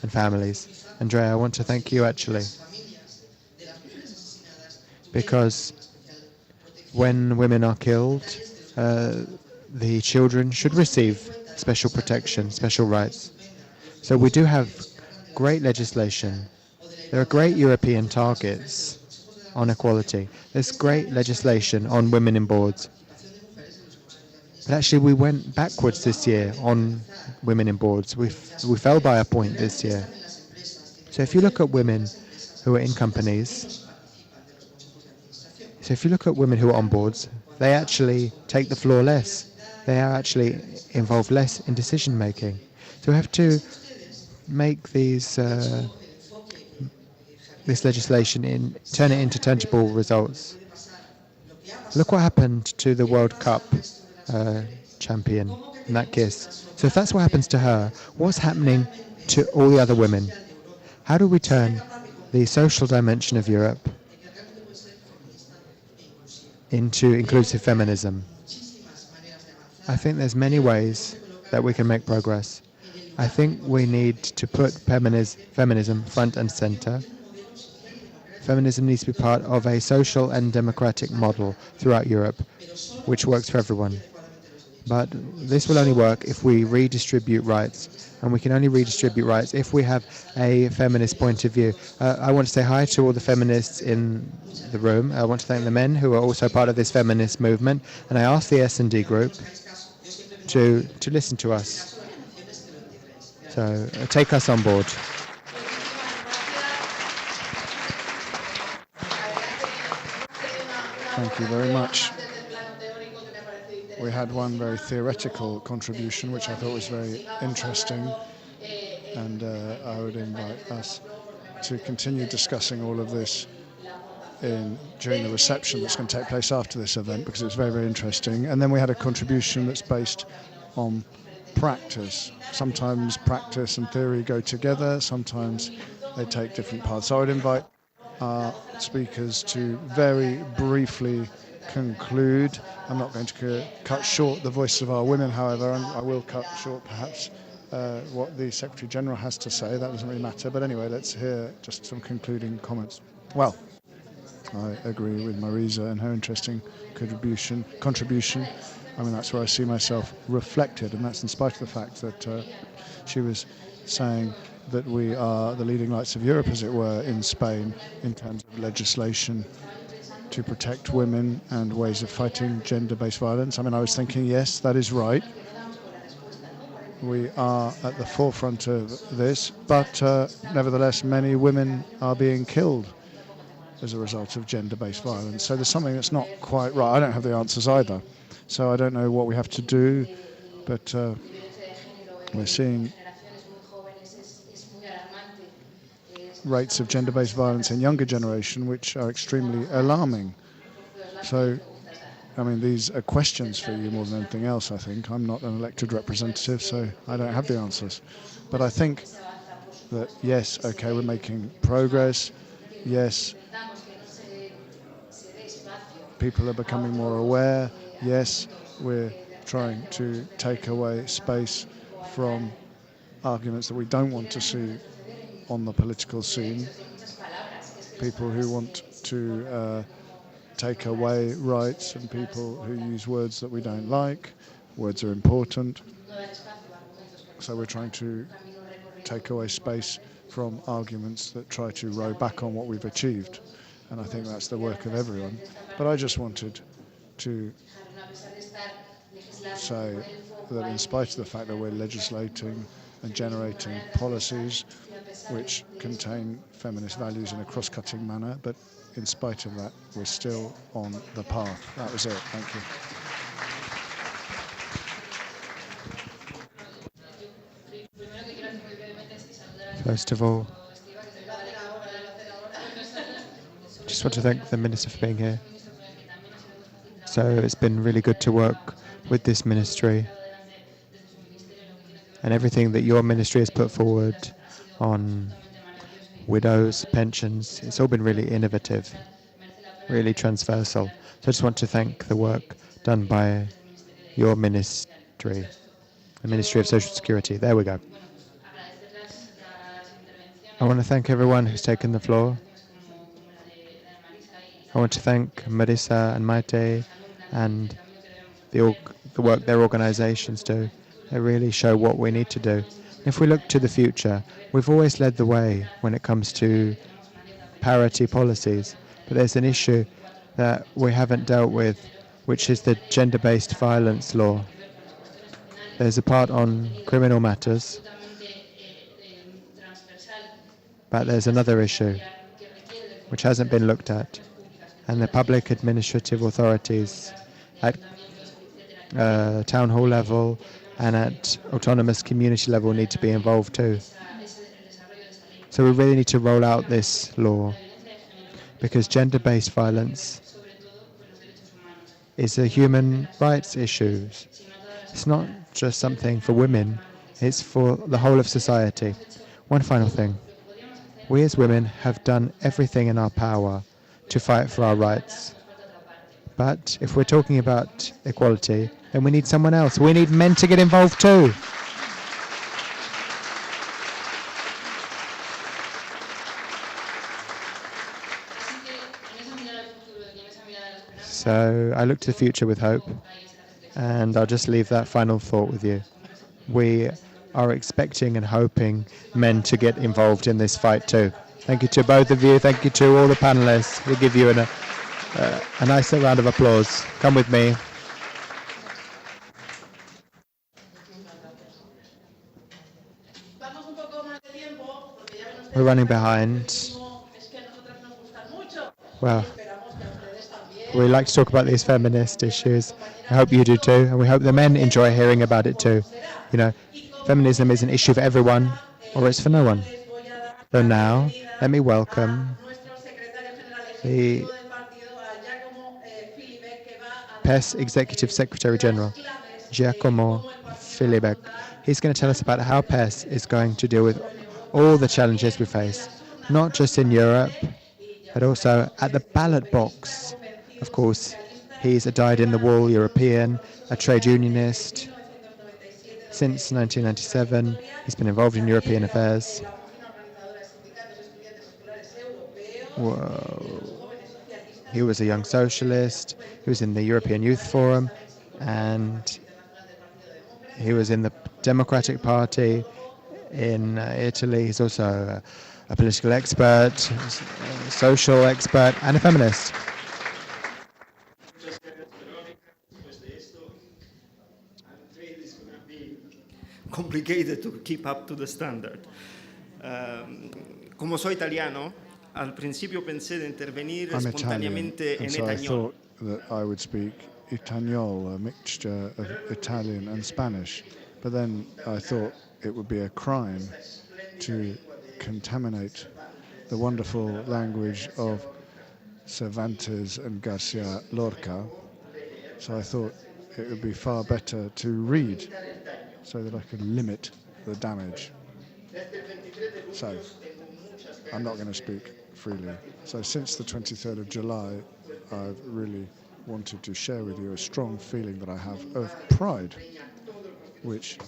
and families. Andrea, I want to thank you actually, because when women are killed, the children should receive special protection, special rights. So we do have great legislation. There are great European targets on equality. There's great legislation on women in boards. But actually we went backwards this year on women in boards. We fell by a point this year. So if you look at women who are in companies, so if you look at women who are on boards, they actually take the floor less. they are actually involve less in decision making. So we have to make this legislation turn it into tangible results. Look what happened to the World Cup uh, champion, Nat Kiss. So if that's what happens to her, what's happening to all the other women? How do we turn the social dimension of Europe into inclusive feminism? I think there's many ways that we can make progress. I think we need to put feminism front and center. Feminism needs to be part of a social and democratic model throughout Europe, which works for everyone. But this will only work if we redistribute rights, and we can only redistribute rights if we have a feminist point of view. I want to say hi to all the feminists in the room. I want to thank the men who are also part of this feminist movement, and I ask the S&D group to listen to us. So take us on board. Thank you very much. We had one very theoretical contribution, which I thought was very interesting, and I would invite us to continue discussing all of this during the reception that's going to take place after this event, because it's very, very interesting. And then we had a contribution that's based on practice. Sometimes practice and theory go together, sometimes they take different paths. So I would invite our speakers to very briefly conclude. I'm not going to cut short the voice of our women, however, and I will cut short perhaps what the Secretary General has to say. That doesn't really matter, but anyway, let's hear just some concluding comments. Well, I agree with Marisa and her interesting contribution. I mean, that's where I see myself reflected, and that's in spite of the fact that she was saying that we are the leading lights of Europe, as it were, in Spain in terms of legislation to protect women and ways of fighting gender-based violence. I mean, I was thinking, yes, that is right. We are at the forefront of this, but nevertheless, many women are being killed as a result of gender-based violence. So there's something that's not quite right. I don't have the answers either. So I don't know what we have to do, but we're seeing rates of gender-based violence in younger generation which are extremely alarming. So, I mean, these are questions for you more than anything else, I think. I'm not an elected representative, so I don't have the answers. But I think that, yes, okay, we're making progress. Yes, people are becoming more aware. Yes, we're trying to take away space from arguments that we don't want to see on the political scene. People who want to take away rights and people who use words that we don't like. Words are important. So we're trying to take away space from arguments that try to row back on what we've achieved. And I think that's the work of everyone. But I just wanted to say that in spite of the fact that we're legislating and generating policies which contain feminist values in a cross-cutting manner, but in spite of that, we're still on the path. That was it. Thank you. First of all, just want to thank the Minister for being here. So it's been really good to work with this ministry, and everything that your ministry has put forward on widows, pensions, it's all been really innovative, really transversal. So I just want to thank the work done by your ministry, the Ministry of Social Security. There we go. I want to thank everyone who's taken the floor. I want to thank Marisa and Maite and the work their organizations do. They really show what we need to do. If we look to the future, we've always led the way when it comes to parity policies, but there's an issue that we haven't dealt with, which is the gender-based violence law. There's a part on criminal matters, but there's another issue which hasn't been looked at, and the public administrative authorities town hall level and at autonomous community level need to be involved too. So we really need to roll out this law because gender-based violence is a human rights issue. It's not just something for women, it's for the whole of society. One final thing. We as women have done everything in our power to fight for our rights. But if we're talking about equality, then we need someone else. We need men to get involved too. So I look to the future with hope, and I'll just leave that final thought with you. We are expecting and hoping men to get involved in this fight too. Thank you to both of you. Thank you to all the panelists. We'll give you a nice round of applause. Come with me. We're running behind. Well, we like to talk about these feminist issues. I hope you do too, and we hope the men enjoy hearing about it too. You know, feminism is an issue for everyone, or it's for no one. So now, let me welcome the PES Executive Secretary General, Giacomo Filibeck. He's going to tell us about how PES is going to deal with all the challenges we face, not just in Europe, but also at the ballot box. Of course, he's a dyed-in-the-wool European, a trade unionist. Since 1997, he's been involved in European affairs. Whoa. He was a young socialist, he was in the European Youth Forum, and he was in the Democratic Party in Italy. He's also a political expert, a social expert, and a feminist. Complicated to keep up to the standard. Como soy italiano, al principio pensé de intervenir I'm Italian, spontaneamente and en so I español. thought that I would speak Italiano, a mixture of Italian and Spanish. But then I thought it would be a crime to contaminate the wonderful language of Cervantes and Garcia Lorca. So I thought it would be far better to read so that I could limit the damage. So I'm not going to speak freely. So since the 23rd of July, I've really wanted to share with you a strong feeling that I have of pride, which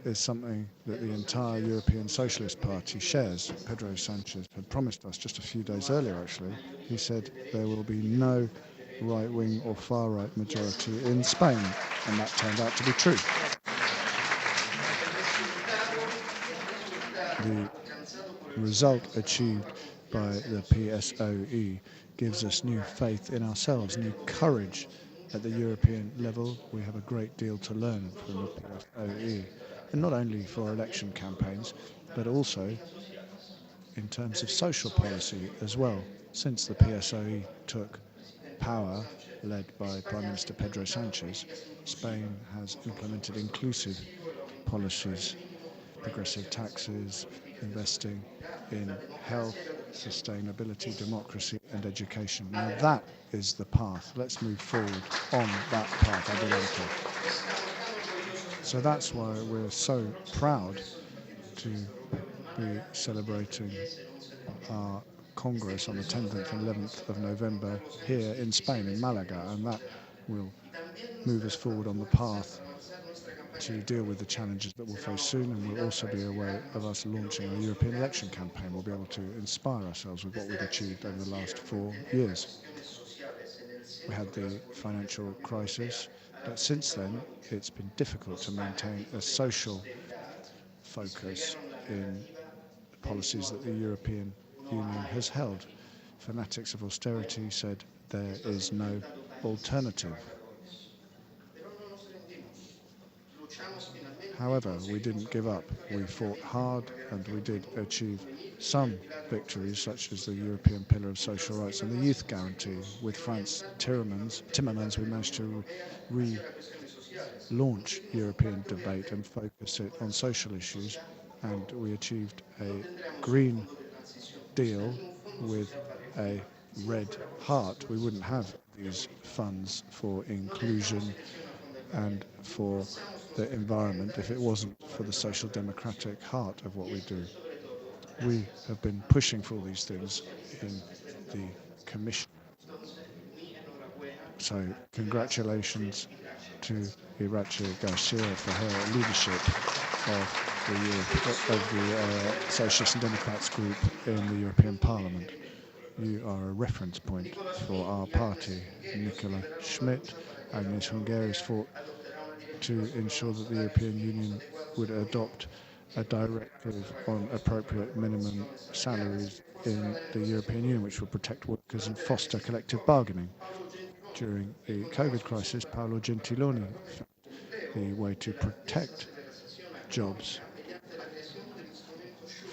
is something that the entire European Socialist Party shares. Pedro Sanchez had promised us just a few days earlier, actually. He said there will be no right-wing or far-right majority in Spain, and that turned out to be true. The result achieved by the PSOE gives us new faith in ourselves, new courage. At the European level, we have a great deal to learn from the PSOE, and not only for election campaigns, but also in terms of social policy as well. Since the PSOE took power, led by Prime Minister Pedro Sanchez, Spain has implemented inclusive policies, progressive taxes, investing in health, sustainability, democracy and education. Now that is the path. Let's move forward on that path, Adelante. So that's why we're so proud to be celebrating our Congress on the 10th and 11th of November here in Spain, in Malaga, and that will move us forward on the path to deal with the challenges that we'll face soon, and will also be a way of us launching a European election campaign. We'll be able to inspire ourselves with what we've achieved over the last 4 years. We had the financial crisis, but since then it's been difficult to maintain a social focus in policies that the European Union has held. Fanatics of austerity said there is no alternative. However, we didn't give up. We fought hard and we did achieve some victories, such as the European Pillar of Social Rights and the Youth Guarantee. With Frans Timmermans, we managed to launch European debate and focus it on social issues. And we achieved a green deal with a red heart. We wouldn't have these funds for inclusion and for the environment if it wasn't for the social democratic heart of what we do. We have been pushing for all these things in the Commission. So congratulations to Irache Garcia for her leadership of the Socialists and Democrats group in the European Parliament. You are a reference point for our party. Nicola Schmidt, Agnes Jungerius fought to ensure that the European Union would adopt a directive on appropriate minimum salaries in the European Union, which will protect workers and foster collective bargaining. During the COVID crisis, Paolo Gentiloni found the way to protect jobs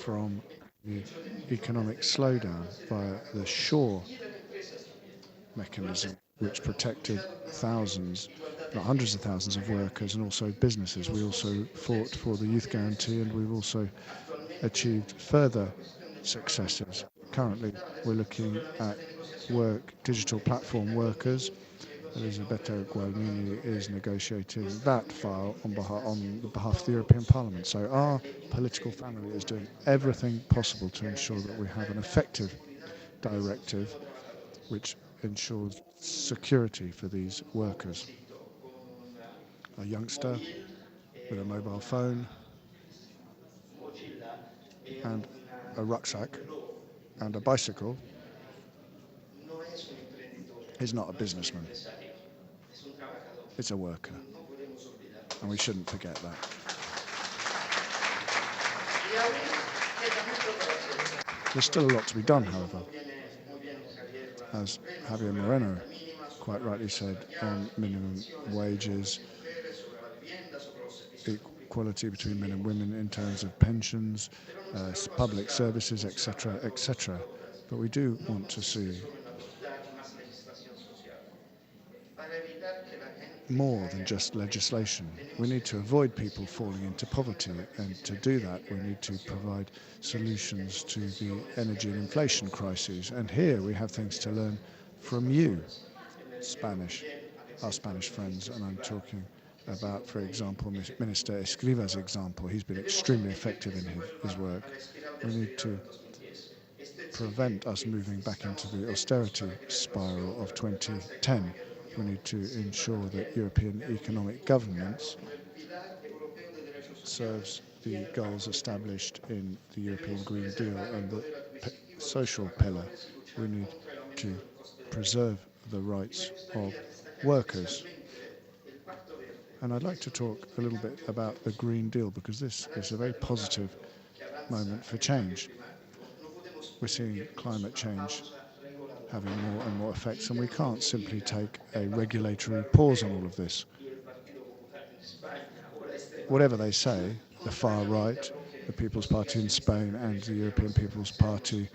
from the economic slowdown via the Shore mechanism, which protected thousands, not hundreds of thousands of workers and also businesses. We also fought for the youth guarantee, and we've also achieved further successes. Currently, we're looking at digital platform workers. Elisabetta Gualmini is negotiating that file on behalf of the European Parliament. So our political family is doing everything possible to ensure that we have an effective directive which ensures security for these workers. A youngster with a mobile phone and a rucksack and a bicycle is not a businessman. It's a worker. And we shouldn't forget that. There's still a lot to be done, however. As Javier Moreno quite rightly said, on minimum wages, equality between men and women in terms of pensions, public services, etc., etc. But we do want to see more than just legislation. We need to avoid people falling into poverty, and to do that we need to provide solutions to the energy and inflation crises. And here we have things to learn from you, our Spanish friends, and I'm talking about, for example, Minister Escriva's example. He's been extremely effective in his work. We need to prevent us moving back into the austerity spiral of 2010. We need to ensure that European economic governance serves the goals established in the European Green Deal and the social pillar. We need to preserve the rights of workers. And I'd like to talk a little bit about the Green Deal, because this is a very positive moment for change. We're seeing climate change having more and more effects, and we can't simply take a regulatory pause on all of this. Whatever they say, the far right, the People's Party in Spain and the European People's Party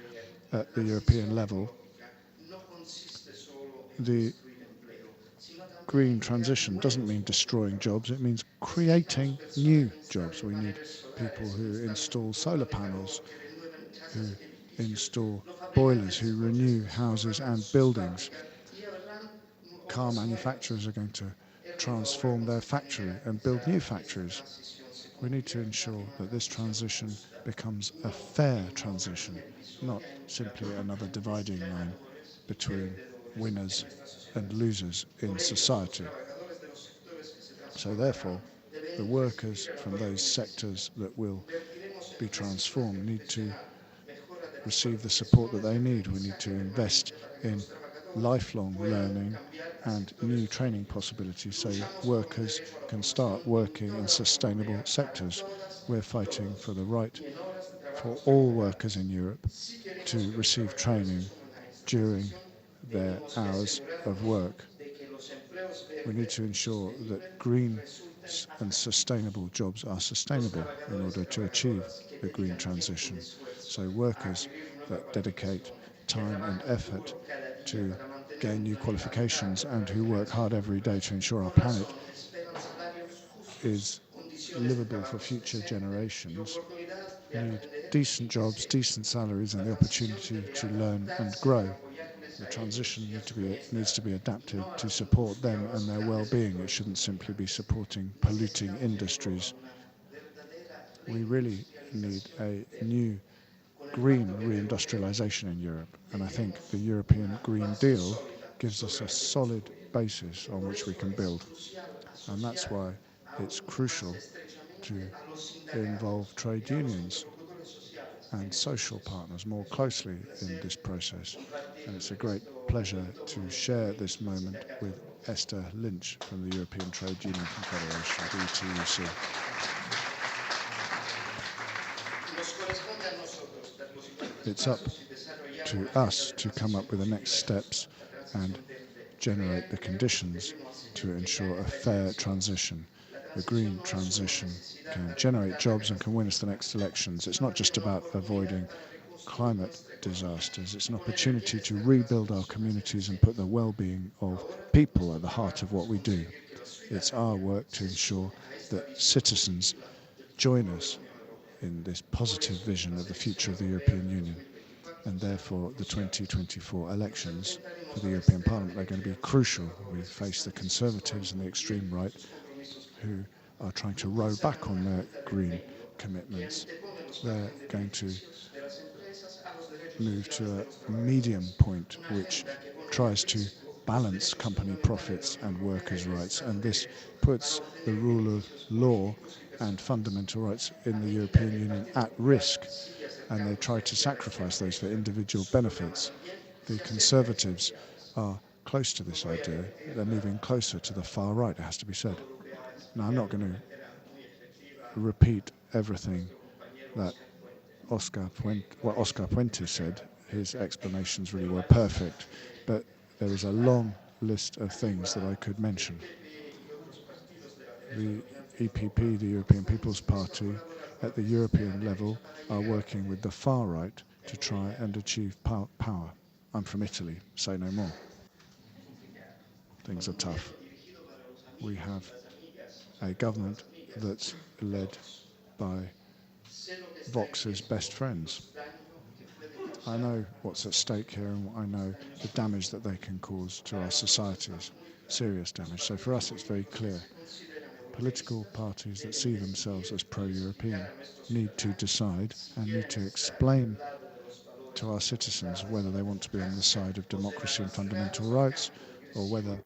at the European level, the green transition doesn't mean destroying jobs, it means creating new jobs. We need people who install solar panels, who install boilers, who renew houses and buildings. Car manufacturers are going to transform their factory and build new factories. We need to ensure that this transition becomes a fair transition, not simply another dividing line between winners and losers in society. So therefore, the workers from those sectors that will be transformed need to receive the support that they need. We need to invest in lifelong learning and new training possibilities so workers can start working in sustainable sectors. We're fighting for the right for all workers in Europe to receive training during their hours of work. We need to ensure that green and sustainable jobs are sustainable in order to achieve the green transition. So workers that dedicate time and effort to gain new qualifications and who work hard every day to ensure our planet is livable for future generations need decent jobs, decent salaries, and the opportunity to learn and grow. The transition needs to be adapted to support them and their well-being. It shouldn't simply be supporting polluting industries. We really need a new green reindustrialization in Europe, and I think the European Green Deal gives us a solid basis on which we can build, and that's why it's crucial to involve trade unions and social partners more closely in this process. And it's a great pleasure to share this moment with Esther Lynch from the European Trade Union Confederation, the ETUC. It's up to us to come up with the next steps and generate the conditions to ensure a fair transition. The green transition can generate jobs and can win us the next elections. It's not just about avoiding climate disasters. It's an opportunity to rebuild our communities and put the well-being of people at the heart of what we do. It's our work to ensure that citizens join us in this positive vision of the future of the European Union. And therefore, the 2024 elections for the European Parliament are going to be crucial. We face the Conservatives and the extreme right who are trying to row back on their green commitments. They're going to move to a medium point which tries to balance company profits and workers' rights, and this puts the rule of law and fundamental rights in the European Union at risk, and they try to sacrifice those for individual benefits. The Conservatives are close to this idea. They're moving closer to the far right, it has to be said. Now, I'm not going to repeat everything that Oscar Puente said. His explanations really were perfect, but there is a long list of things that I could mention. The EPP, the European People's Party, at the European level are working with the far right to try and achieve power. I'm from Italy, say no more. Things are tough. We have a government that's led by Vox's best friends. I know what's at stake here, and I know the damage that they can cause to our societies, serious damage. So for us it's very clear. Political parties that see themselves as pro-European need to decide and need to explain to our citizens whether they want to be on the side of democracy and fundamental rights, or whether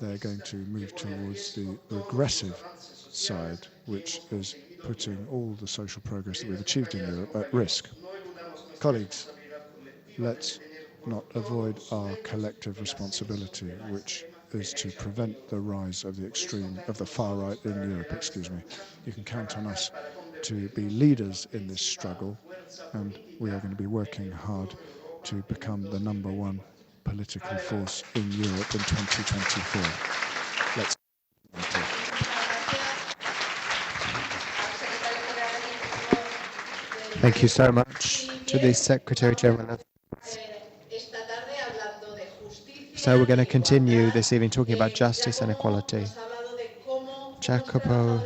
they're going to move towards the regressive side, which is putting all the social progress that we've achieved in Europe at risk. Colleagues, let's not avoid our collective responsibility, which is to prevent the rise of the far right in Europe. You can count on us to be leaders in this struggle, and we are going to be working hard to become the #1 political force in Europe in 2024. Let's. Thank you so much to the Secretary General. So we're going to continue this evening talking about justice and equality. Jacopo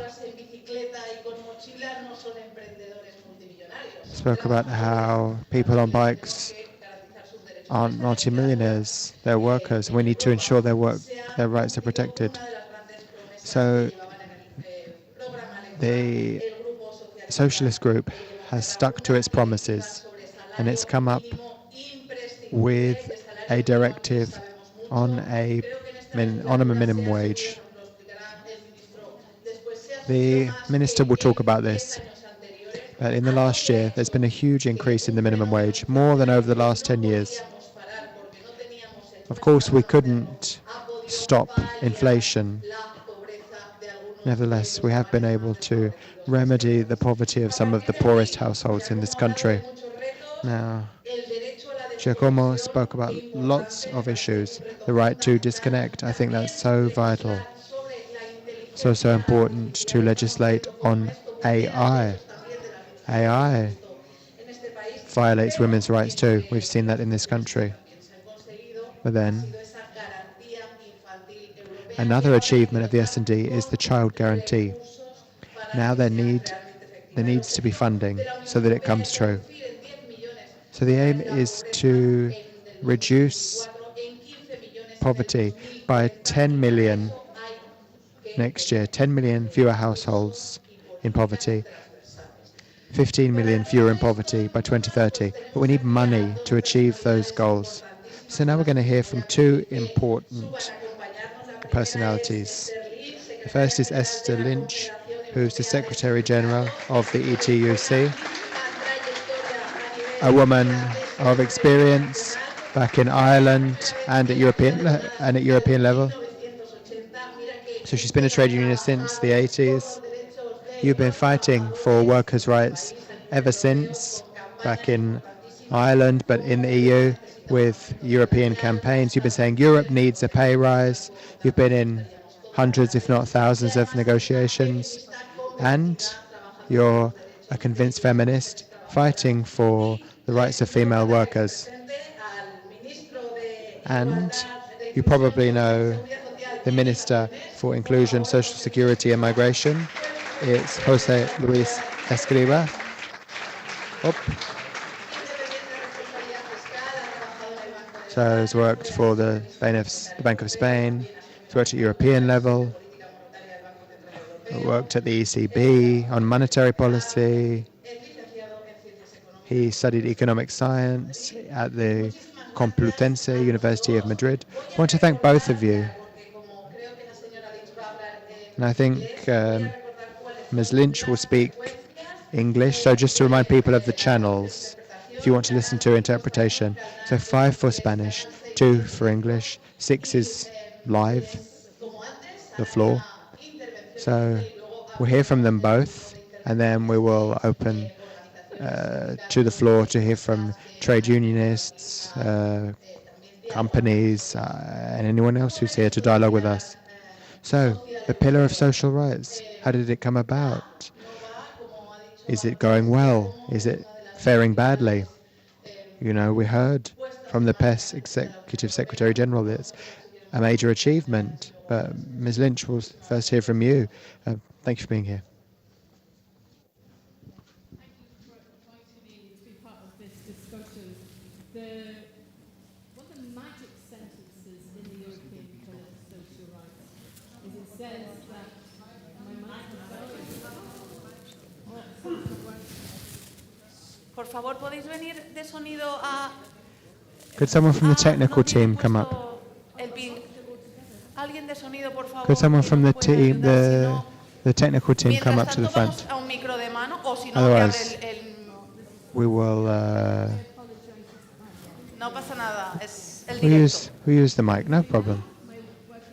spoke about how people on bikes aren't multimillionaires, they're workers, and we need to ensure their rights are protected. So the Socialist Group has stuck to its promises, and it's come up with a directive on a minimum wage. The minister will talk about this. But in the last year, there's been a huge increase in the minimum wage, more than over the last 10 years. Of course, we couldn't stop inflation. Nevertheless, we have been able to remedy the poverty of some of the poorest households in this country. Now, Giacomo spoke about lots of issues. The right to disconnect, I think that's so vital. So important to legislate on AI. AI violates women's rights too. We've seen that in this country. But then, another achievement of the S&D is the child guarantee. Now there needs to be funding so that it comes true. So the aim is to reduce poverty by 10 million next year, 10 million fewer households in poverty, 15 million fewer in poverty by 2030. But we need money to achieve those goals. So now we're going to hear from two important personalities. The first is Esther Lynch, who's the Secretary General of the ETUC, a woman of experience back in Ireland and at European level. So she's been a trade unionist since the 80s. You've been fighting for workers' rights ever since, back in Ireland, but in the EU with European campaigns. You've been saying Europe needs a pay rise. You've been in hundreds, if not thousands, of negotiations. And you're a convinced feminist fighting for the rights of female workers. And you probably know the Minister for Inclusion, Social Security and Migration. It's Jose Luis Escriva. So he's worked for the Bank of Spain, he's worked at European level, worked at the ECB on monetary policy. He studied economic science at the Complutense University of Madrid. I want to thank both of you. And I think Ms. Lynch will speak English, so just to remind people of the channels, if you want to listen to interpretation. So 5 for Spanish, 2 for English, 6 is live, the floor. So we'll hear from them both, and then we will open to the floor to hear from trade unionists, companies, and anyone else who's here to dialogue with us. So, the pillar of social rights, how did it come about? Is it going well? Is it faring badly? You know, we heard from the PES Executive Secretary General that it's a major achievement, but Ms. Lynch, will first hear from you. Thank you for being here. Por favor, ¿podéis venir de sonido a... Could someone from the technical team come up? Alguien de sonido, por favor. Could someone from the team, the technical team, come up to the front? A un micro de mano, o si no, Otherwise, we will. No pasa nada. Es el we directo. use the mic, no problem.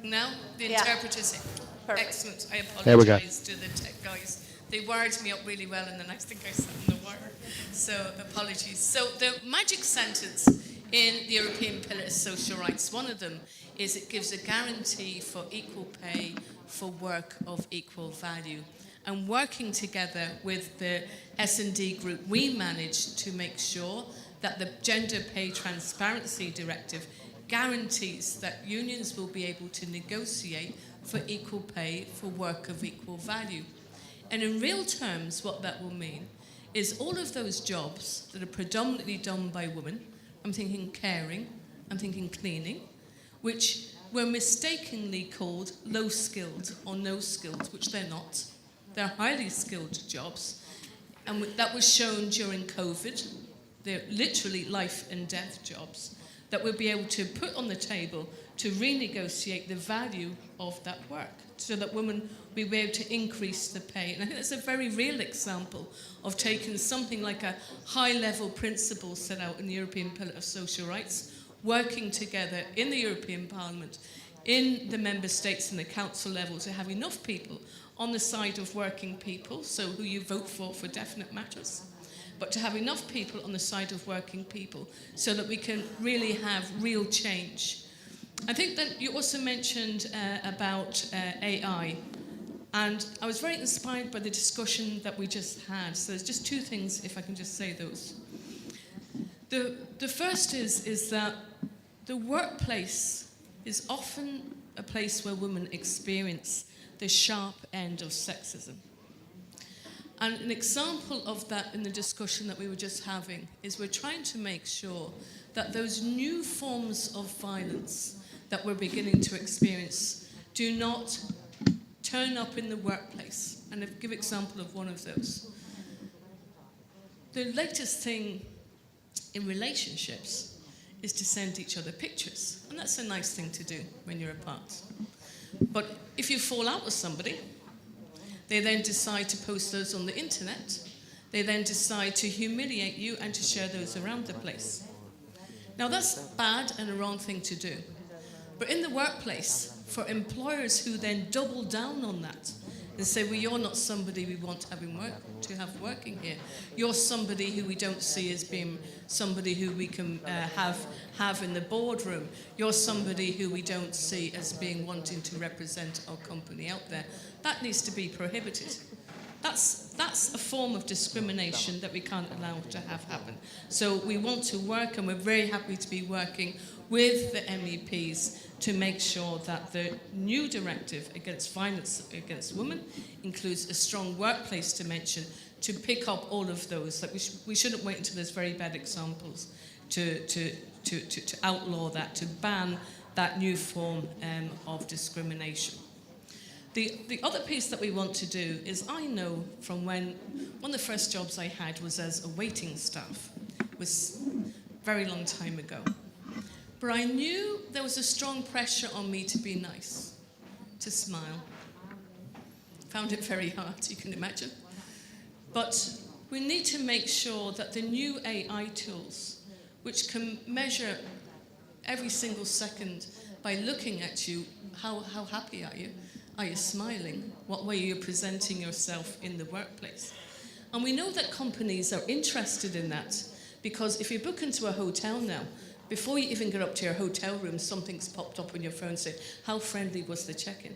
Now the Yeah. interpreters. Perfect. Excellent. I There we go. apologise to the tech guys. They wired me up really well, and then I think I sat on the wire. So apologies. So the magic sentence in the European Pillar of Social Rights, one of them is it gives a guarantee for equal pay for work of equal value. And working together with the S&D group, we managed to make sure that the Gender Pay Transparency Directive guarantees that unions will be able to negotiate for equal pay for work of equal value. And in real terms, what that will mean is all of those jobs that are predominantly done by women, I'm thinking caring, I'm thinking cleaning, which were mistakenly called low-skilled or no-skilled, which they're not. They're highly skilled jobs. And that was shown during COVID. They're literally life and death jobs that we'll be able to put on the table to renegotiate the value of that work so that women will be able to increase the pay. And I think that's a very real example of taking something like a high-level principle set out in the European Pillar of Social Rights, working together in the European Parliament, in the member states and the council level to have enough people on the side of working people, so who you vote for definite matters, but to have enough people on the side of working people so that we can really have real change. I think that you also mentioned about AI, and I was very inspired by the discussion that we just had. So there's just two things, if I can just say those. The first is that the workplace is often a place where women experience the sharp end of sexism. And an example of that in the discussion that we were just having is we're trying to make sure that those new forms of violence that we're beginning to experience do not turn up in the workplace. And I'll give an example of one of those. The latest thing in relationships is to send each other pictures. And that's a nice thing to do when you're apart. But if you fall out with somebody, they then decide to post those on the internet. They then decide to humiliate you and to share those around the place. Now that's bad and a wrong thing to do. But in the workplace, for employers who then double down on that and say, well, you're not somebody we want to have working here. You're somebody who we don't see as being somebody who we can have in the boardroom. You're somebody who we don't see as being wanting to represent our company out there. That needs to be prohibited. That's a form of discrimination that we can't allow to have happen. So we want to work, and we're very happy to be working with the MEPs to make sure that the new directive against violence against women includes a strong workplace dimension to pick up all of those. That we shouldn't wait until there's very bad examples to outlaw that, to ban that new form of discrimination. The other piece that we want to do is, I know from when one of the first jobs I had was as a waiting staff. It was a very long time ago. But I knew there was a strong pressure on me to be nice, to smile. Found it very hard, you can imagine. But we need to make sure that the new AI tools, which can measure every single second by looking at you, how happy are you? Are you smiling? What way are you presenting yourself in the workplace? And we know that companies are interested in that, because if you book into a hotel now, before you even get up to your hotel room, something's popped up on your phone saying, how friendly was the check-in?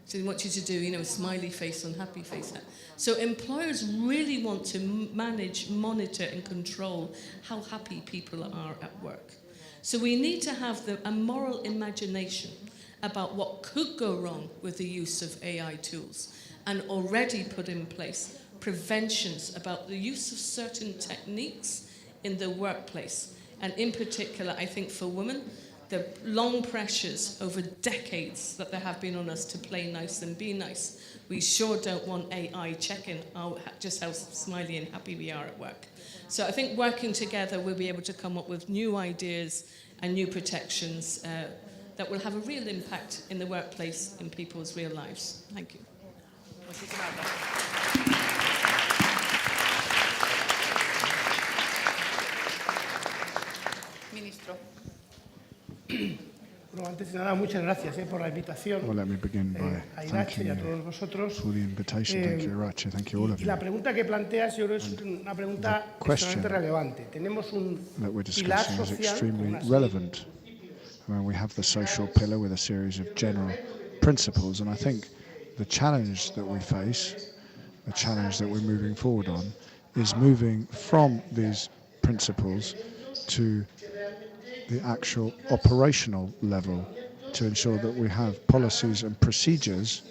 So they want you to do, smiley face and happy face. So employers really want to manage, monitor, and control how happy people are at work. So we need to have a moral imagination about what could go wrong with the use of AI tools, and already put in place preventions about the use of certain techniques in the workplace. And in particular, I think for women, the long pressures over decades that there have been on us to play nice and be nice. We sure don't want AI checking just how smiley and happy we are at work. So I think working together, we'll be able to come up with new ideas and new protections that will have a real impact in the workplace, in people's real lives. Thank you. Ministro. Bueno, antes de nada, muchas gracias por la invitación. Well, let me begin by A Irache y a thanking todos you vosotros. for the invitation. Thank you, Irache. Thank you, all of Y you. la pregunta que planteas, yo creo, es una pregunta extremadamente relevante. Tenemos un That we're pilar discussing is social con extremely una serie relevant. When we have the social pillar with a series of general principles, and I think the challenge that we face, the challenge that we're moving forward on, is moving from these principles to the actual operational level, to ensure that we have policies and procedures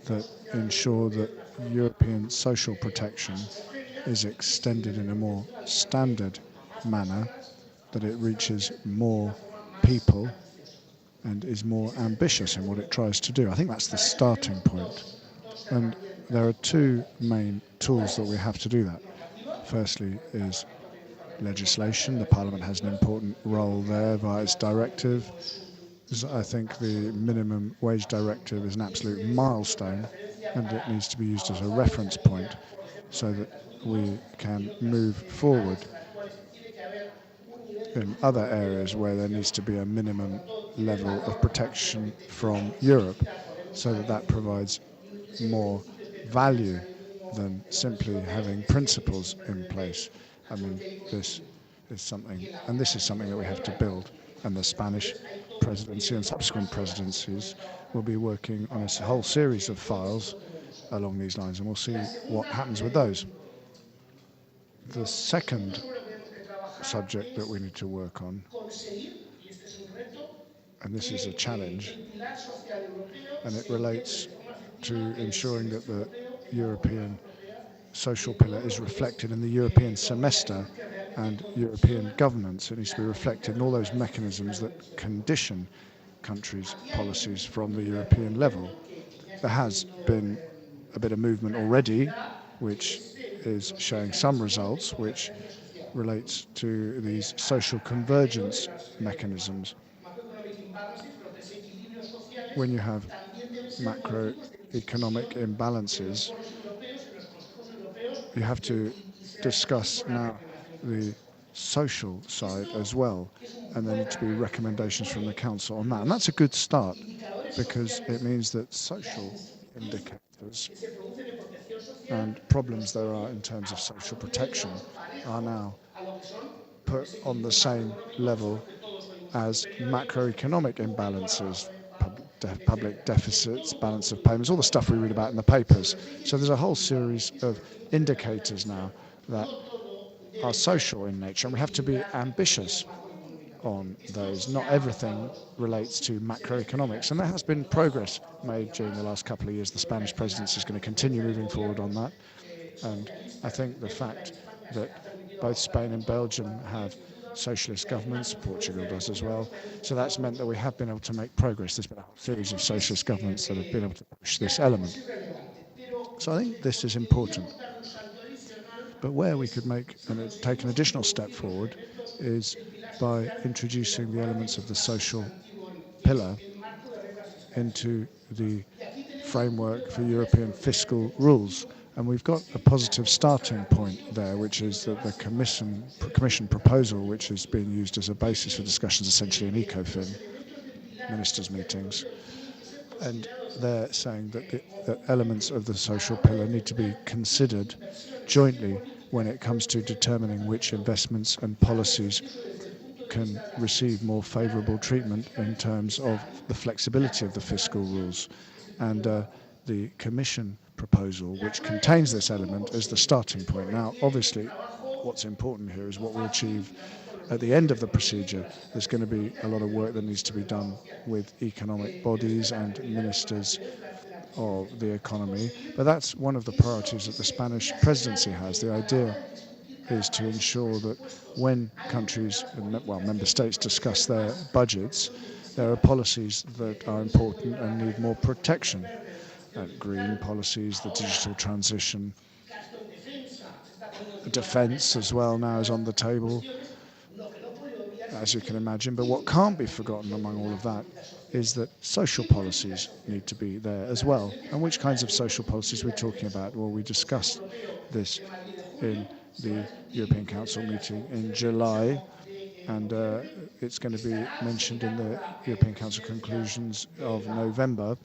that ensure that European social protection is extended in a more standard manner, that it reaches more people and is more ambitious in what it tries to do. I think that's the starting point. And there are two main tools that we have to do that. Firstly is legislation. The Parliament has an important role there via its directive. I think the minimum wage directive is an absolute milestone, and it needs to be used as a reference point so that we can move forward in other areas where there needs to be a minimum level of protection from Europe, so that that provides more value than simply having principles in place. I mean, this is something that we have to build, and the Spanish presidency and subsequent presidencies will be working on a whole series of files along these lines, and we'll see what happens with those. The second subject that we need to work on, and this is a challenge, and it relates to ensuring that the European social pillar is reflected in the European semester and European governments. It needs to be reflected in all those mechanisms that condition countries' policies from the European level. There has been a bit of movement already, which is showing some results, which relates to these social convergence mechanisms. When you have macroeconomic imbalances, you have to discuss now the social side as well, and there need to be recommendations from the Council on that. And that's a good start, because it means that social indicators and problems there are in terms of social protection are now put on the same level as macroeconomic imbalances, public deficits, balance of payments, all the stuff we read about in the papers. So there's a whole series of indicators now that are social in nature, and we have to be ambitious on those. Not everything relates to macroeconomics, and there has been progress made during the last couple of years. The Spanish presidency is going to continue moving forward on that, and I think the fact that both Spain and Belgium have socialist governments, Portugal does as well, so that's meant that we have been able to make progress. There's been a whole series of socialist governments that have been able to push this element. So I think this is important. But where we could take an additional step forward is by introducing the elements of the social pillar into the framework for European fiscal rules. And we've got a positive starting point there, which is that the Commission proposal, which is being used as a basis for discussions essentially in ECOFIN, ministers' meetings, and they're saying that the elements of the social pillar need to be considered jointly when it comes to determining which investments and policies can receive more favourable treatment in terms of the flexibility of the fiscal rules. And the Commission proposal, which contains this element, is the starting point. Now, obviously, what's important here is what we achieve at the end of the procedure. There's going to be a lot of work that needs to be done with economic bodies and ministers of the economy, but that's one of the priorities that the Spanish presidency has. The idea is to ensure that when countries and member states discuss their budgets, there are policies that are important and need more protection. Green policies, the digital transition, defence as well now is on the table, as you can imagine. But what can't be forgotten among all of that is that social policies need to be there as well. And which kinds of social policies we're talking about? Well, we discussed this in the European Council meeting in July, and it's going to be mentioned in the European Council conclusions of November.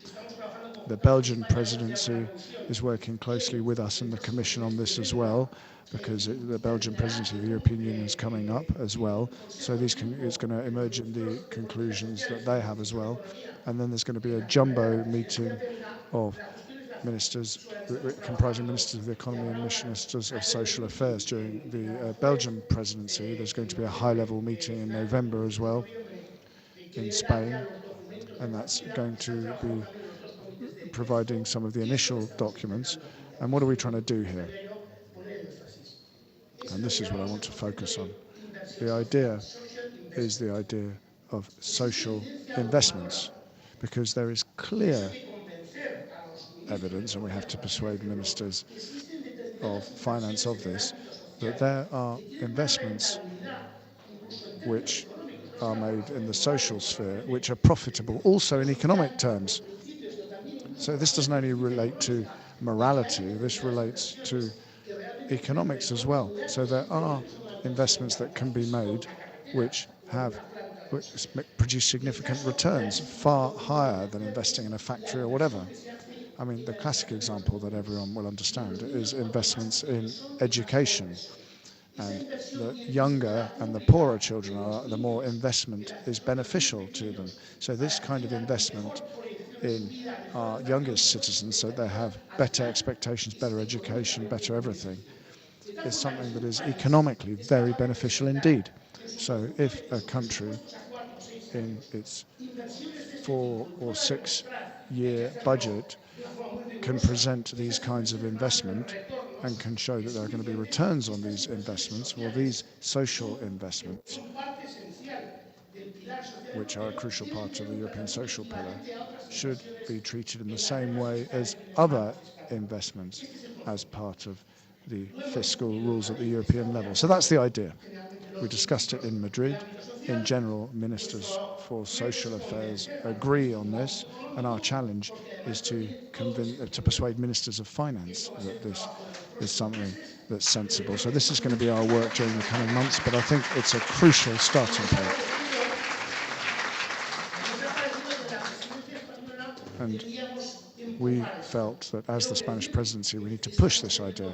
The Belgian presidency is working closely with us and the Commission on this as well, because the Belgian presidency of the European Union is coming up as well. So it's going to emerge in the conclusions that they have as well. And then there's going to be a jumbo meeting of ministers, comprising ministers of the economy and ministers of social affairs during the Belgian presidency. There's going to be a high-level meeting in November as well in Spain, and that's going to be providing some of the initial documents. And what are we trying to do here? And this is what I want to focus on. The idea is the idea of social investments, because there is clear evidence, and we have to persuade ministers of finance of this, that there are investments which are made in the social sphere which are profitable also in economic terms. So this doesn't only relate to morality, this relates to economics as well. So there are investments that can be made which produce significant returns, far higher than investing in a factory or whatever. I mean, the classic example that everyone will understand is investments in education. And the younger and the poorer children are, the more investment is beneficial to them. So this kind of investment in our youngest citizens, so they have better expectations, better education, better everything, is something that is economically very beneficial indeed. So if a country in its 4 or 6 year budget can present these kinds of investment and can show that there are going to be returns on these investments, well, these social investments, which are a crucial part of the European social pillar, should be treated in the same way as other investments as part of the fiscal rules at the European level. So that's the idea. We discussed it in Madrid. In general, ministers for social affairs agree on this, and our challenge is to persuade ministers of finance that this is something that's sensible. So this is going to be our work during the coming months, but I think it's a crucial starting point. And we felt that as the Spanish presidency, we need to push this idea.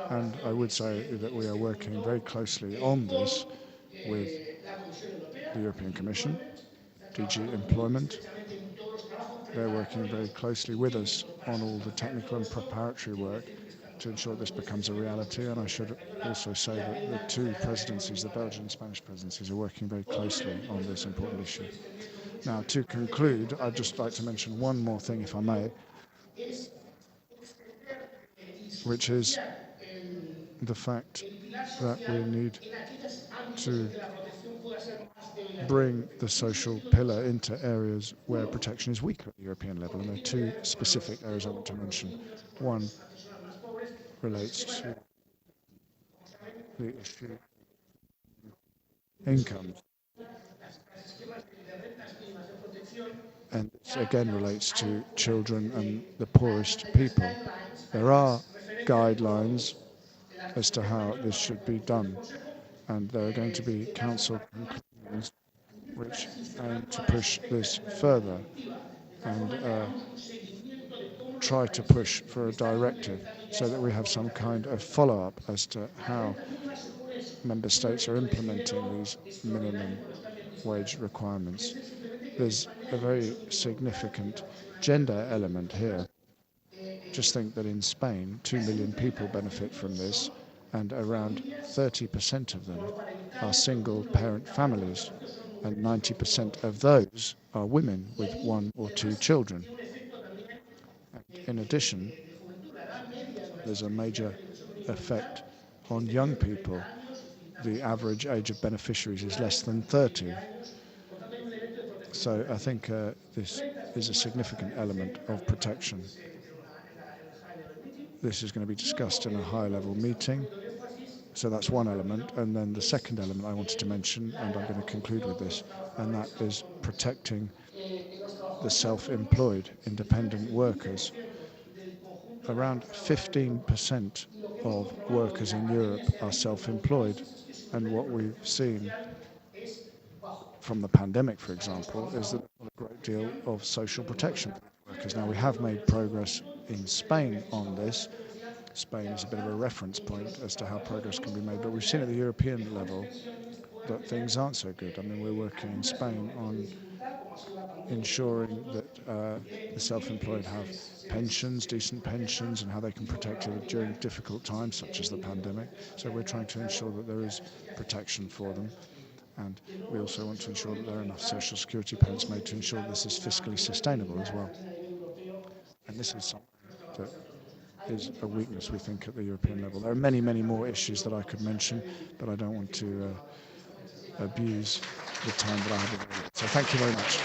And I would say that we are working very closely on this with the European Commission, DG Employment. They're working very closely with us on all the technical and preparatory work to ensure this becomes a reality. And I should also say that the two presidencies, the Belgian and Spanish presidencies, are working very closely on this important issue. Now, to conclude, I'd just like to mention one more thing, if I may, which is the fact that we need to bring the social pillar into areas where protection is weaker at the European level. And there are two specific areas I want to mention. One relates to the issue of income. And it again relates to children and the poorest people. There are guidelines as to how this should be done, and there are going to be council conclusions which aim to push this further and try to push for a directive so that we have some kind of follow-up as to how member states are implementing these minimum wage requirements. There's a very significant gender element here. Just think that in Spain, 2 million people benefit from this, and around 30% of them are single-parent families, and 90% of those are women with 1 or 2 children. In addition, there's a major effect on young people. The average age of beneficiaries is less than 30. So I think this is a significant element of protection. This is going to be discussed in a high-level meeting. So that's one element. And then the second element I wanted to mention, and I'm going to conclude with this, and that is protecting the self-employed, independent workers. Around 15% of workers in Europe are self-employed, and what we've seen from the pandemic, for example, is that there's a great deal of social protection for workers. Now, we have made progress in Spain on this. Spain is a bit of a reference point as to how progress can be made, but we've seen at the European level that things aren't so good. I mean, we're working in Spain on ensuring that the self-employed have pensions, decent pensions, and how they can protect it during difficult times, such as the pandemic. So we're trying to ensure that there is protection for them. And we also want to ensure that there are enough social security payments made to ensure this is fiscally sustainable as well. And this is something that is a weakness, we think, at the European level. There are many, many more issues that I could mention, but I don't want to abuse the time that I have available. So thank you very much.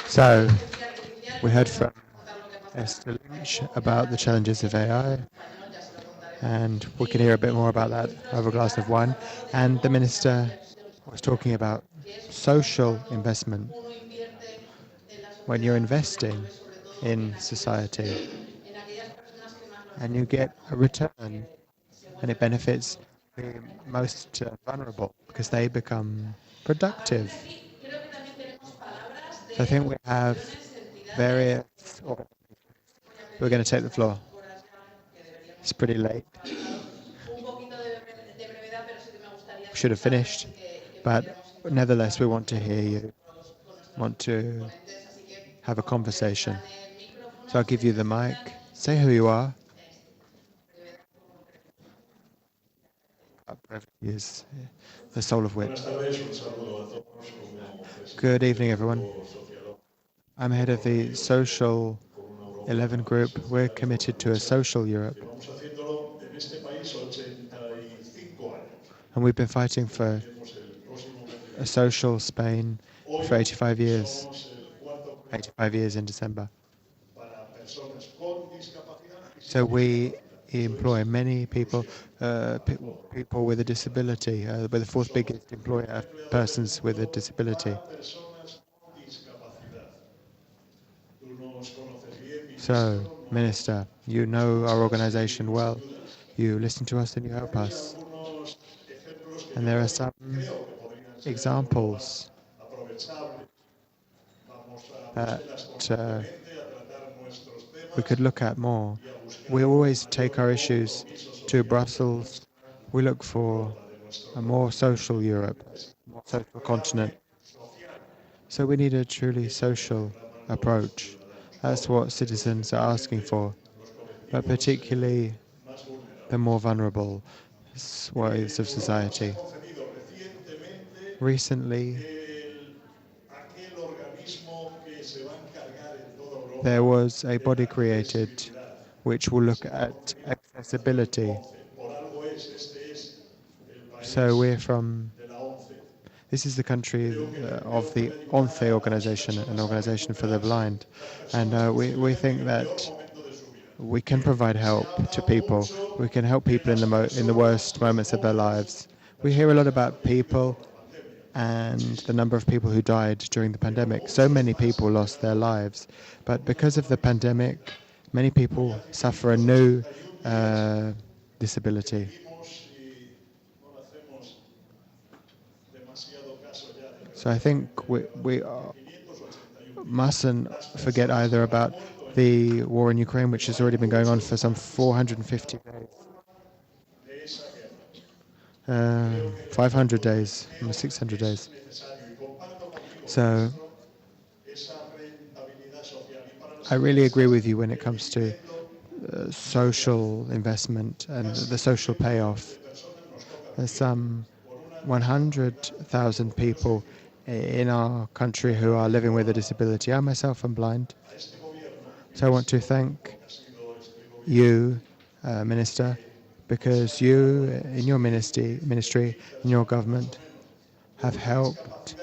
So we heard from Esther Lynch about the challenges of AI, and we can hear a bit more about that over a glass of wine. And the minister was talking about social investment. When you're investing in society and you get a return, and it benefits the most vulnerable because they become productive. So I think we have various... We're going to take the floor. It's pretty late. Should have finished, but nevertheless we want to hear you, want to have a conversation. So I'll give you the mic. Say who you are. Is the soul of wit. Good evening, everyone. I'm head of the social 11 group, we're committed to a social Europe. Llevamos haciéndolo en este país 85 años. And we've been fighting for Tenemos el próximo mes de a diciembre. social Spain for Hoy 85 years. somos el cuarto 85 years in December. para personas con discapacidad y sin So we discapacidad. employ many people, people with a disability. We're the fourth biggest employer of persons with a disability. Para personas con discapacidad. Tú nos conoces bien, So, Ministro. Minister, you know our organization well. You listen to us and you help Hay us. algunos ejemplos que And yo there are some creo que podrían ser examples aprovechables. Vamos a that búsquedas constantemente a tratar nuestros we temas could look at more. y a buscar We always take our issues to Brussels. We look for a more social Europe, more social continent. So we need a truly social approach. That's what citizens are asking for, but particularly the more vulnerable swathes of society. concedido recientemente Recently, aquel organismo que se va a encargar en toda Europa there was a body created which will look at accessibility. por algo es este es el país So we're from, de la ONCE. this is the country of the ONCE organization, an organization for the blind. And we think that we can provide help to people. We can help people in the worst moments of their lives. We hear a lot about people and the number of people who died during the pandemic. So many people lost their lives. But because of the pandemic, many people suffer a new disability. Vimos y no le hacemos demasiado caso ya de So I think we mustn't forget either about the war in Ukraine, which has already been going on for some 450 days. 500 days, 600 days. necesario y comparto contigo So esa rentabilidad social y para los I really agree with you when it comes to social investment and the social payoff. There's some 100,000 people in our country who are living with a disability. I myself am blind. So I want to thank you, Minister, because you, in your ministry, in your government, have helped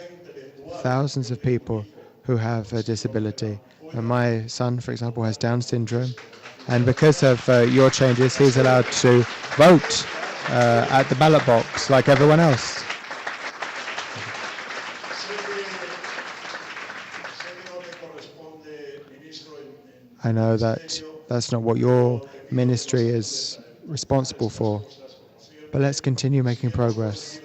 thousands of people who have a disability. And my son, for example, has Down syndrome. And because of your changes, he's allowed to vote at the ballot box like everyone else. I know that that's not what your ministry is responsible for, but let's continue making progress.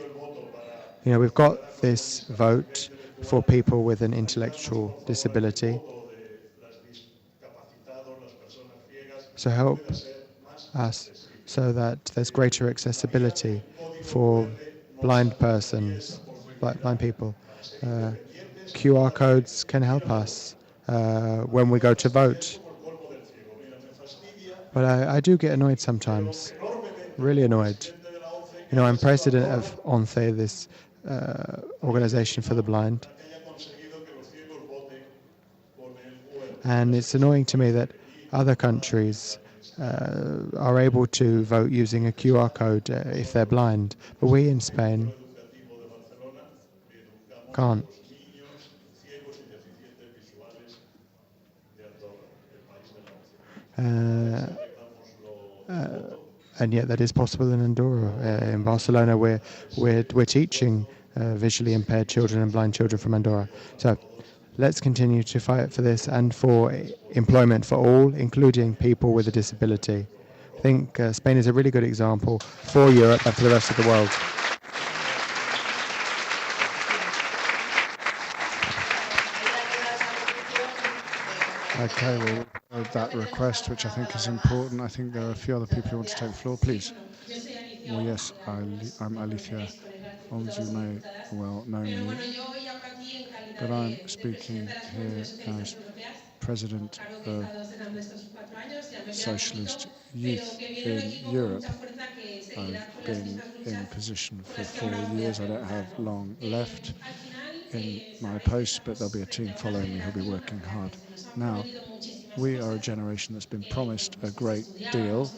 You know, we've got this vote for people with an intellectual disability. So help us so that there's greater accessibility for blind persons, blind people. QR codes can help us when we go to vote. But I do get annoyed sometimes, really annoyed. You know, I'm president of ONCE, this organization for the blind. And it's annoying to me that other countries are able to vote using a QR code if they're blind. But we in Spain can't. And yet that is possible in Andorra. In Barcelona, we're teaching visually impaired children and blind children from Andorra. So let's continue to fight for this and for employment for all, including people with a disability. I think Spain is a really good example for Europe and for the rest of the world. Okay, well, that request, which I think is important. I think there are a few other people who want to take the floor. Please. Well, yes, I'm Alicia Ons, you may well know me, but I'm speaking here as President of Socialist Youth in Europe. I've been in position for 4 years. I don't have long left in my post, but there'll be a team following me who'll be working hard. Now, We are a generation that's been promised a great deal.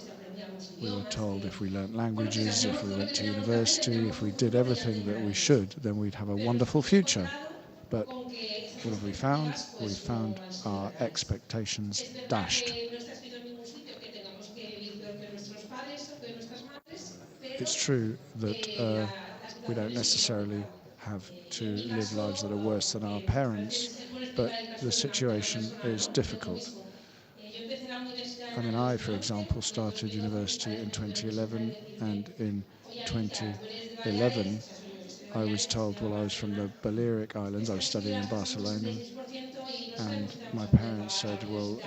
We were told if we learnt languages, if we went to university, if we did everything that we should, then we'd have a wonderful future. But what have we found? We found our expectations dashed. It's true that we don't necessarily have to live lives that are worse than our parents, but the situation is difficult. I mean, I, for example, started university in 2011, and in 2011 I was told, well, I was from the Balearic Islands, I was studying in Barcelona, and my parents said, well,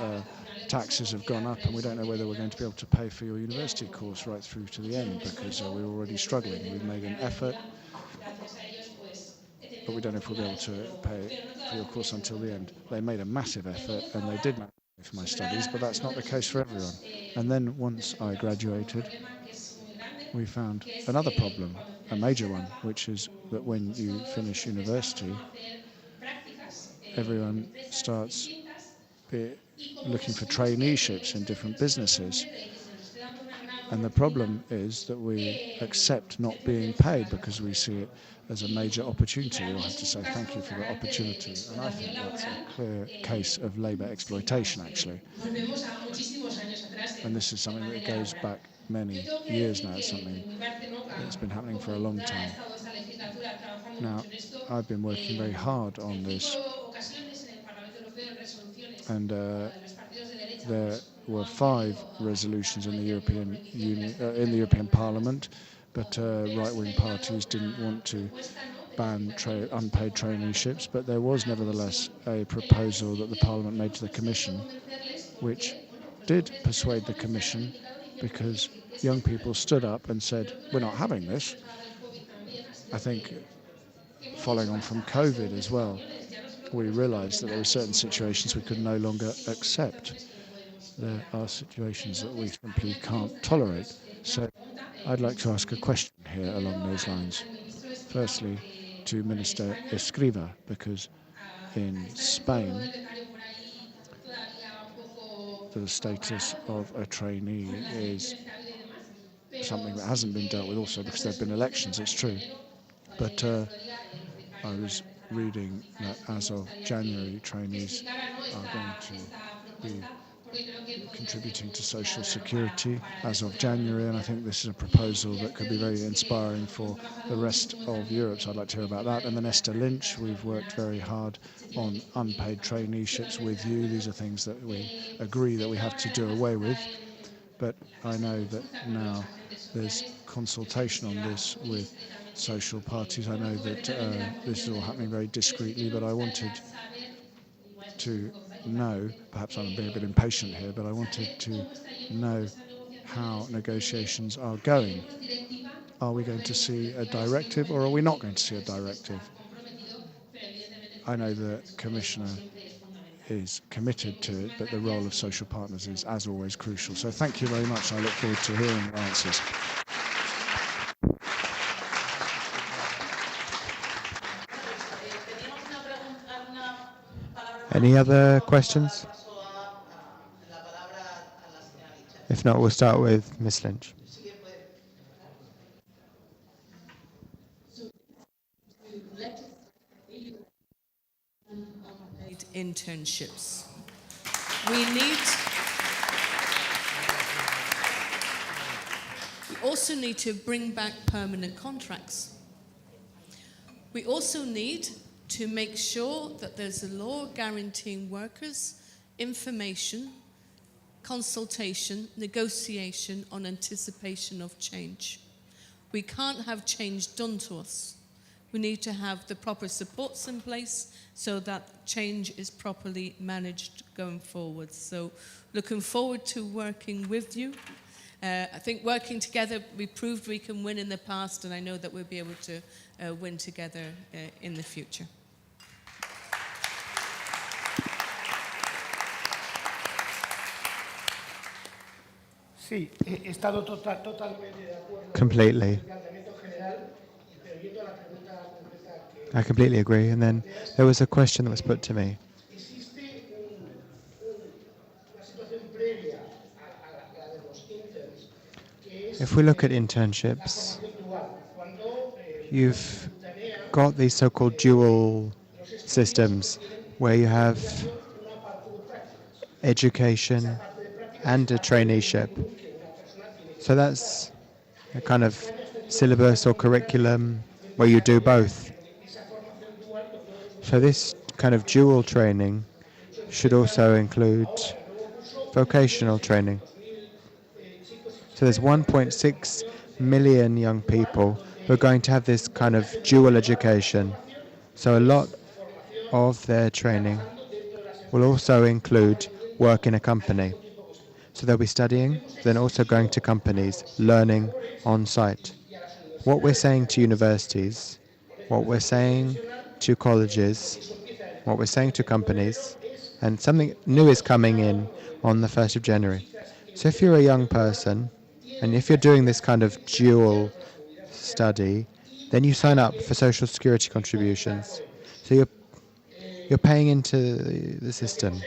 taxes have gone up and we don't know whether we're going to be able to pay for your university course right through to the end because we're already struggling. We've made an effort, but we don't know if we'll be able to pay for your course until the end. They made a massive effort and they did manage to pay for my studies, but that's not the case for everyone. And then once I graduated, we found another problem, a major one, which is that when you finish university, everyone starts looking for traineeships in different businesses. And the problem is that we accept not being paid because we see it as a major opportunity. We'll have to say thank you for the opportunity. And I think that's a clear case of labour exploitation, actually. And this is something that goes back many years now. It's something that's been happening for a long time. Now, I've been working very hard on this, and there were 5 resolutions in the European Union, in the European Parliament, but right-wing parties didn't want to ban unpaid traineeships. But there was nevertheless a proposal that the Parliament made to the Commission, which did persuade the Commission, because young people stood up and said, "We're not having this." I think, following on from COVID as well, we realised that there were certain situations we could no longer accept. There are situations that we simply can't tolerate. So I'd like to ask a question here along those lines. Firstly, to Minister Escrivá, because in Spain, the status of a trainee is something that hasn't been dealt with, also because there have been elections, it's true. But I was reading that as of January, trainees are going to be contributing to social security as of January, and I think this is a proposal that could be very inspiring for the rest of Europe, so I'd like to hear about that. And then Esther Lynch, we've worked very hard on unpaid traineeships with you. These are things that we agree that we have to do away with, but I know that now there's consultation on this with social parties. I know that this is all happening very discreetly, but I wanted to know, perhaps I'm being a bit impatient here, but I wanted to know how negotiations are going. Are we going to see a directive, or are we not going to see a directive? I know the Commissioner is committed to it, but the role of social partners is, as always, crucial. So thank you very much. I look forward to hearing your answers. Any other questions? If not, we'll start with Ms. Lynch. Internships. We also need to bring back permanent contracts. We also need to make sure that there's a law guaranteeing workers information, consultation, negotiation on anticipation of change. We can't have change done to us. We need to have the proper supports in place so that change is properly managed going forward. So looking forward to working with you. I think working together, we proved we can win in the past, and I know that we'll be able to win together in the future. Sí, he estado totalmente de acuerdo. Completely. I completely agree. And then there was a question that was put to me. If we look at internships, you've got these so-called dual systems where you have education and a traineeship. So that's a kind of syllabus or curriculum where you do both. So this kind of dual training should also include vocational training. So there's 1.6 million young people who are going to have this kind of dual education. So a lot of their training will also include work in a company. So they'll be studying, then also going to companies, learning on site. What we're saying to universities, what we're saying to colleges, what we're saying to companies, and something new is coming in on the 1st of January. So if you're a young person, and if you're doing this kind of dual study, then you sign up for social security contributions. So you're paying into the system.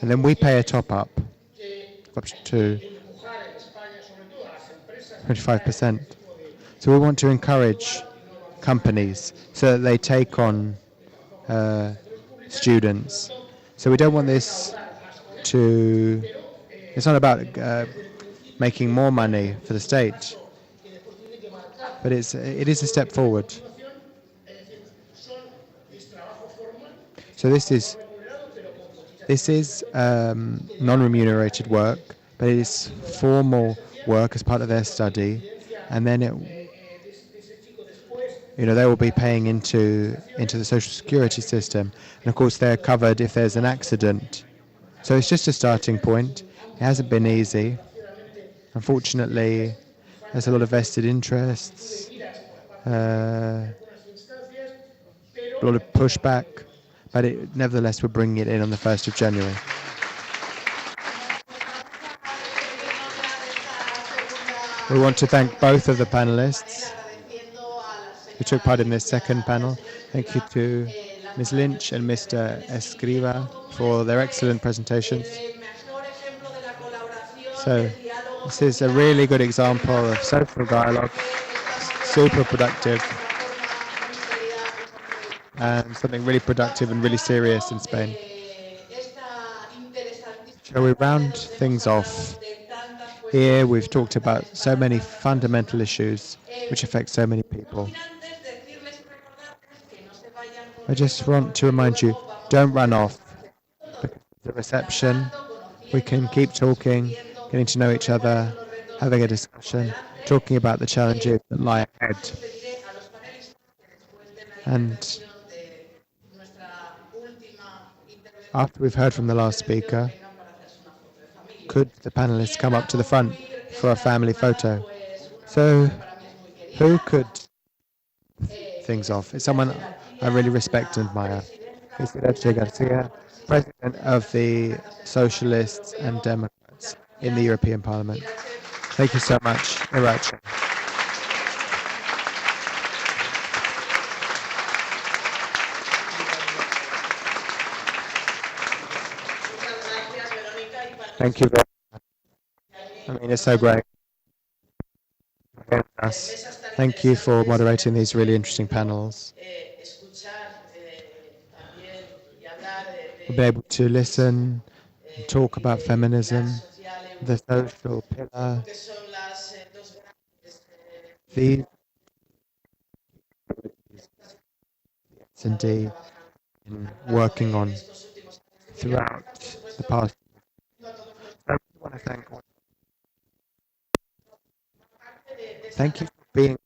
And then we pay a top up to 25%. So we want to encourage companies so that they take on students. So we don't want this to, it's not about making more money for the state, but it is a step forward. So this is non-remunerated work, but it is formal work as part of their study, and then they will be paying into the social security system, and of course they're covered if there's an accident. So it's just a starting point. It hasn't been easy. Unfortunately, there's a lot of vested interests, a lot of pushback, but nevertheless we're bringing it in on the 1st of January. We want to thank both of the panelists who took part in this second panel. Thank you to Ms. Lynch and Mr. Escriva for their excellent presentations. So this is a really good example of social dialogue, super productive, and something really productive and really serious in Spain. Shall we round things off? Here we've talked about so many fundamental issues which affect so many people. I just want to remind you, don't run off. Because the reception, we can keep talking, getting to know each other, having a discussion, talking about the challenges that lie ahead. And after we've heard from the last speaker, could the panelists come up to the front for a family photo? So, who could things off? It's someone I really respect and admire. Isidro Garcia, President of the Socialists and Democrats in the European Parliament. Thank you so much, Irache. Thank you very much. I mean, it's so great. Thank you for moderating these really interesting panels. We'll be able to listen, and talk about feminism, the social pillar, the S&D in working on throughout the past. I want to thank you for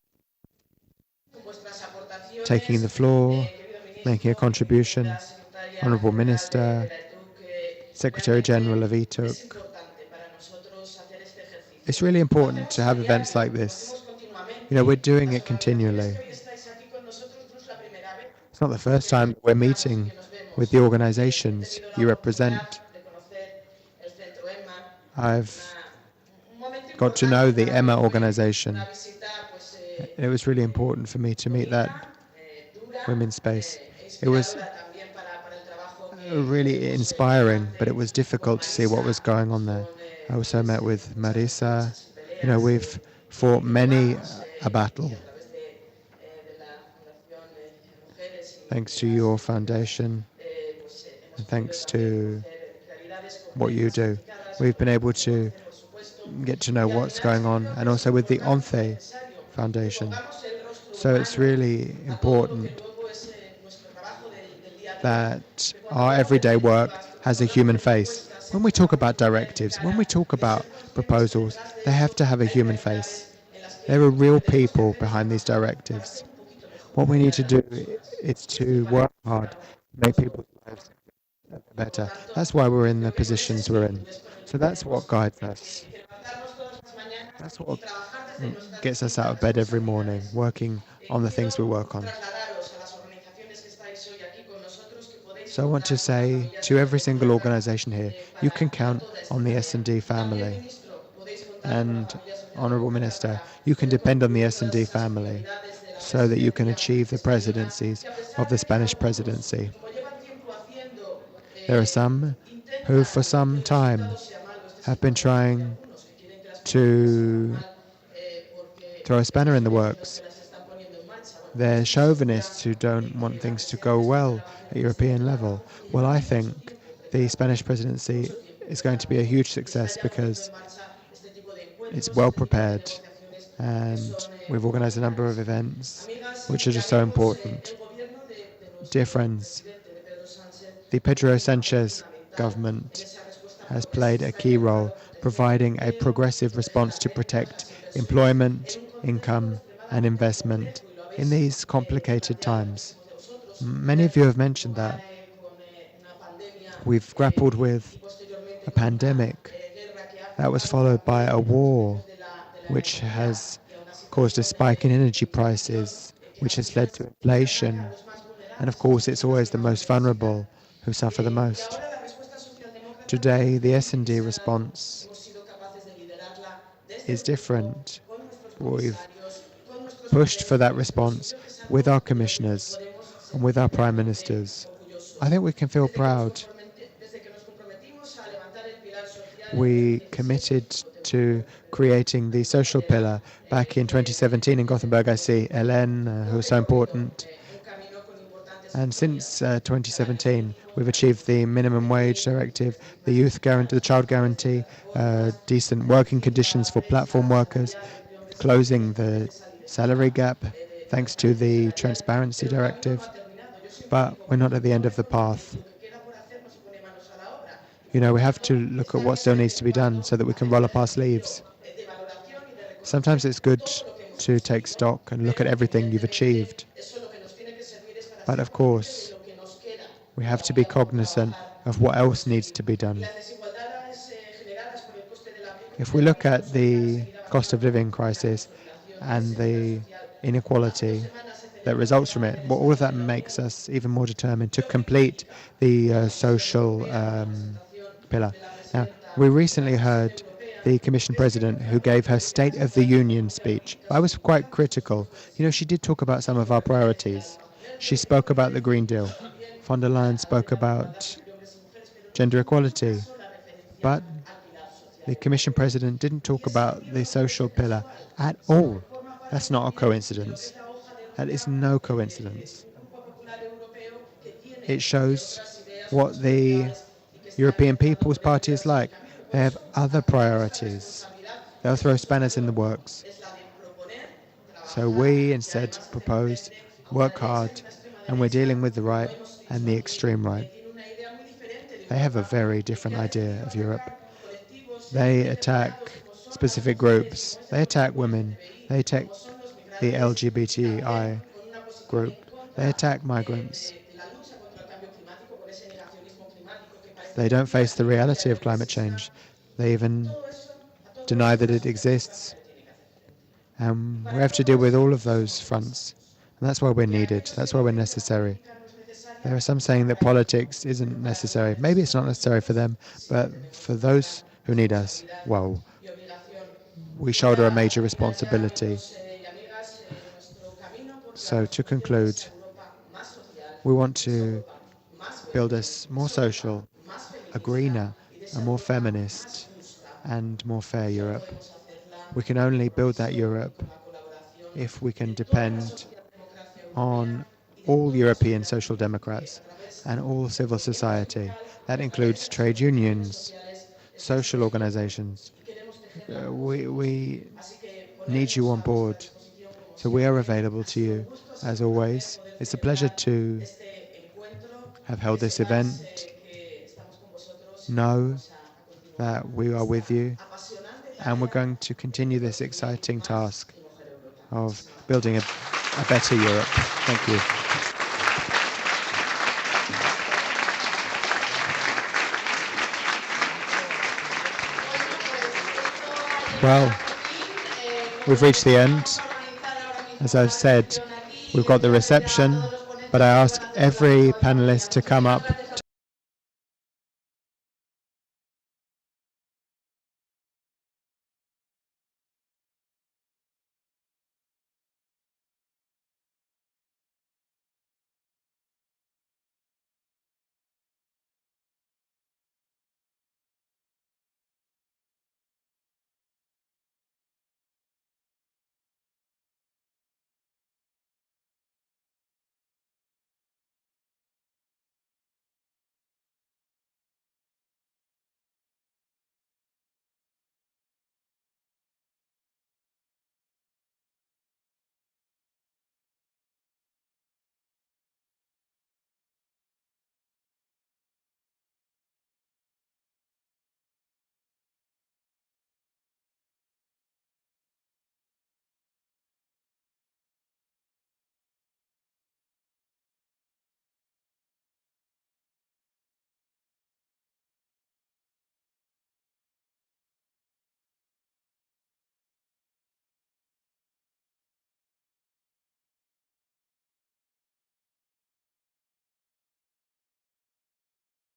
taking the floor, making a contribution. Honourable Minister, Secretary General of ETUC. It's really important to have events like this. We're doing it continually. It's not the first time we're meeting with the organizations you represent. I've got to know the Emma organization. It was really important for me to meet that women's space. It was really inspiring, but it was difficult to see what was going on there. I also met with Marisa. We've fought many a battle thanks to your foundation and thanks to what you do. We've been able to get to know what's going on, and also with the ONCE Foundation. So it's really important that our everyday work has a human face. When we talk about directives, when we talk about proposals, they have to have a human face. There are real people behind these directives. What we need to do is to work hard to make people's lives better. That's why we're in the positions we're in. So that's what guides us. That's what gets us out of bed every morning, working on the things we work on. So I want to say to every single organization here, you can count on the S&D family. And Honorable Minister, you can depend on the S&D family so that you can achieve the presidencies of the Spanish presidency. There are some who for some time have been trying to throw a spanner in the works. They're chauvinists who don't want things to go well at European level. Well, I think the Spanish presidency is going to be a huge success because it's well prepared and we've organized a number of events which are just so important. Dear friends, the Pedro Sanchez government has played a key role providing a progressive response to protect employment, income and investment in these complicated times. Many of you have mentioned that. We've grappled with a pandemic that was followed by a war which has caused a spike in energy prices, which has led to inflation. And of course, it's always the most vulnerable who suffer the most. Today, the S&D response is different. We've pushed for that response with our commissioners and with our prime ministers. I think we can feel proud. We committed to creating the social pillar back in 2017 in Gothenburg. I see Hélène, who is so important. And since 2017, we've achieved the minimum wage directive, the youth guarantee, the child guarantee, decent working conditions for platform workers, closing the salary gap thanks to the transparency directive. But we're not at the end of the path. We have to look at what still needs to be done so that we can roll up our sleeves. Sometimes it's good to take stock and look at everything you've achieved. But of course, we have to be cognizant of what else needs to be done. If we look at the cost of living crisis and the inequality that results from it, all of that makes us even more determined to complete the social pillar. Now, we recently heard the Commission President who gave her State of the Union speech. I was quite critical. She did talk about some of our priorities. She spoke about the Green Deal. Von der Leyen spoke about gender equality. But the Commission President didn't talk about the social pillar at all. That's not a coincidence. That is no coincidence. It shows what the European People's Party is like. They have other priorities. They'll throw spanners in the works. So we instead propose work hard, and we're dealing with the right and the extreme right. They have a very different idea of Europe. They attack specific groups. They attack women. They attack the LGBTI group. They attack migrants. They don't face the reality of climate change. They even deny that it exists. And we have to deal with all of those fronts. And that's why we're needed. That's why we're necessary. There are some saying that politics isn't necessary. Maybe it's not necessary for them, but for those who need us, well, we shoulder a major responsibility. So to conclude, we want to build a more social, a greener, a more feminist, and more fair Europe. We can only build that Europe if we can depend on all European social democrats and all civil society. That includes trade unions, social organizations. We need you on board. So we are available to you, as always. It's a pleasure to have held this event. Know that we are with you, and we're going to continue this exciting task of building a better Europe. Thank you. Well, we've reached the end. As I've said, we've got the reception, but I ask every panelist to come up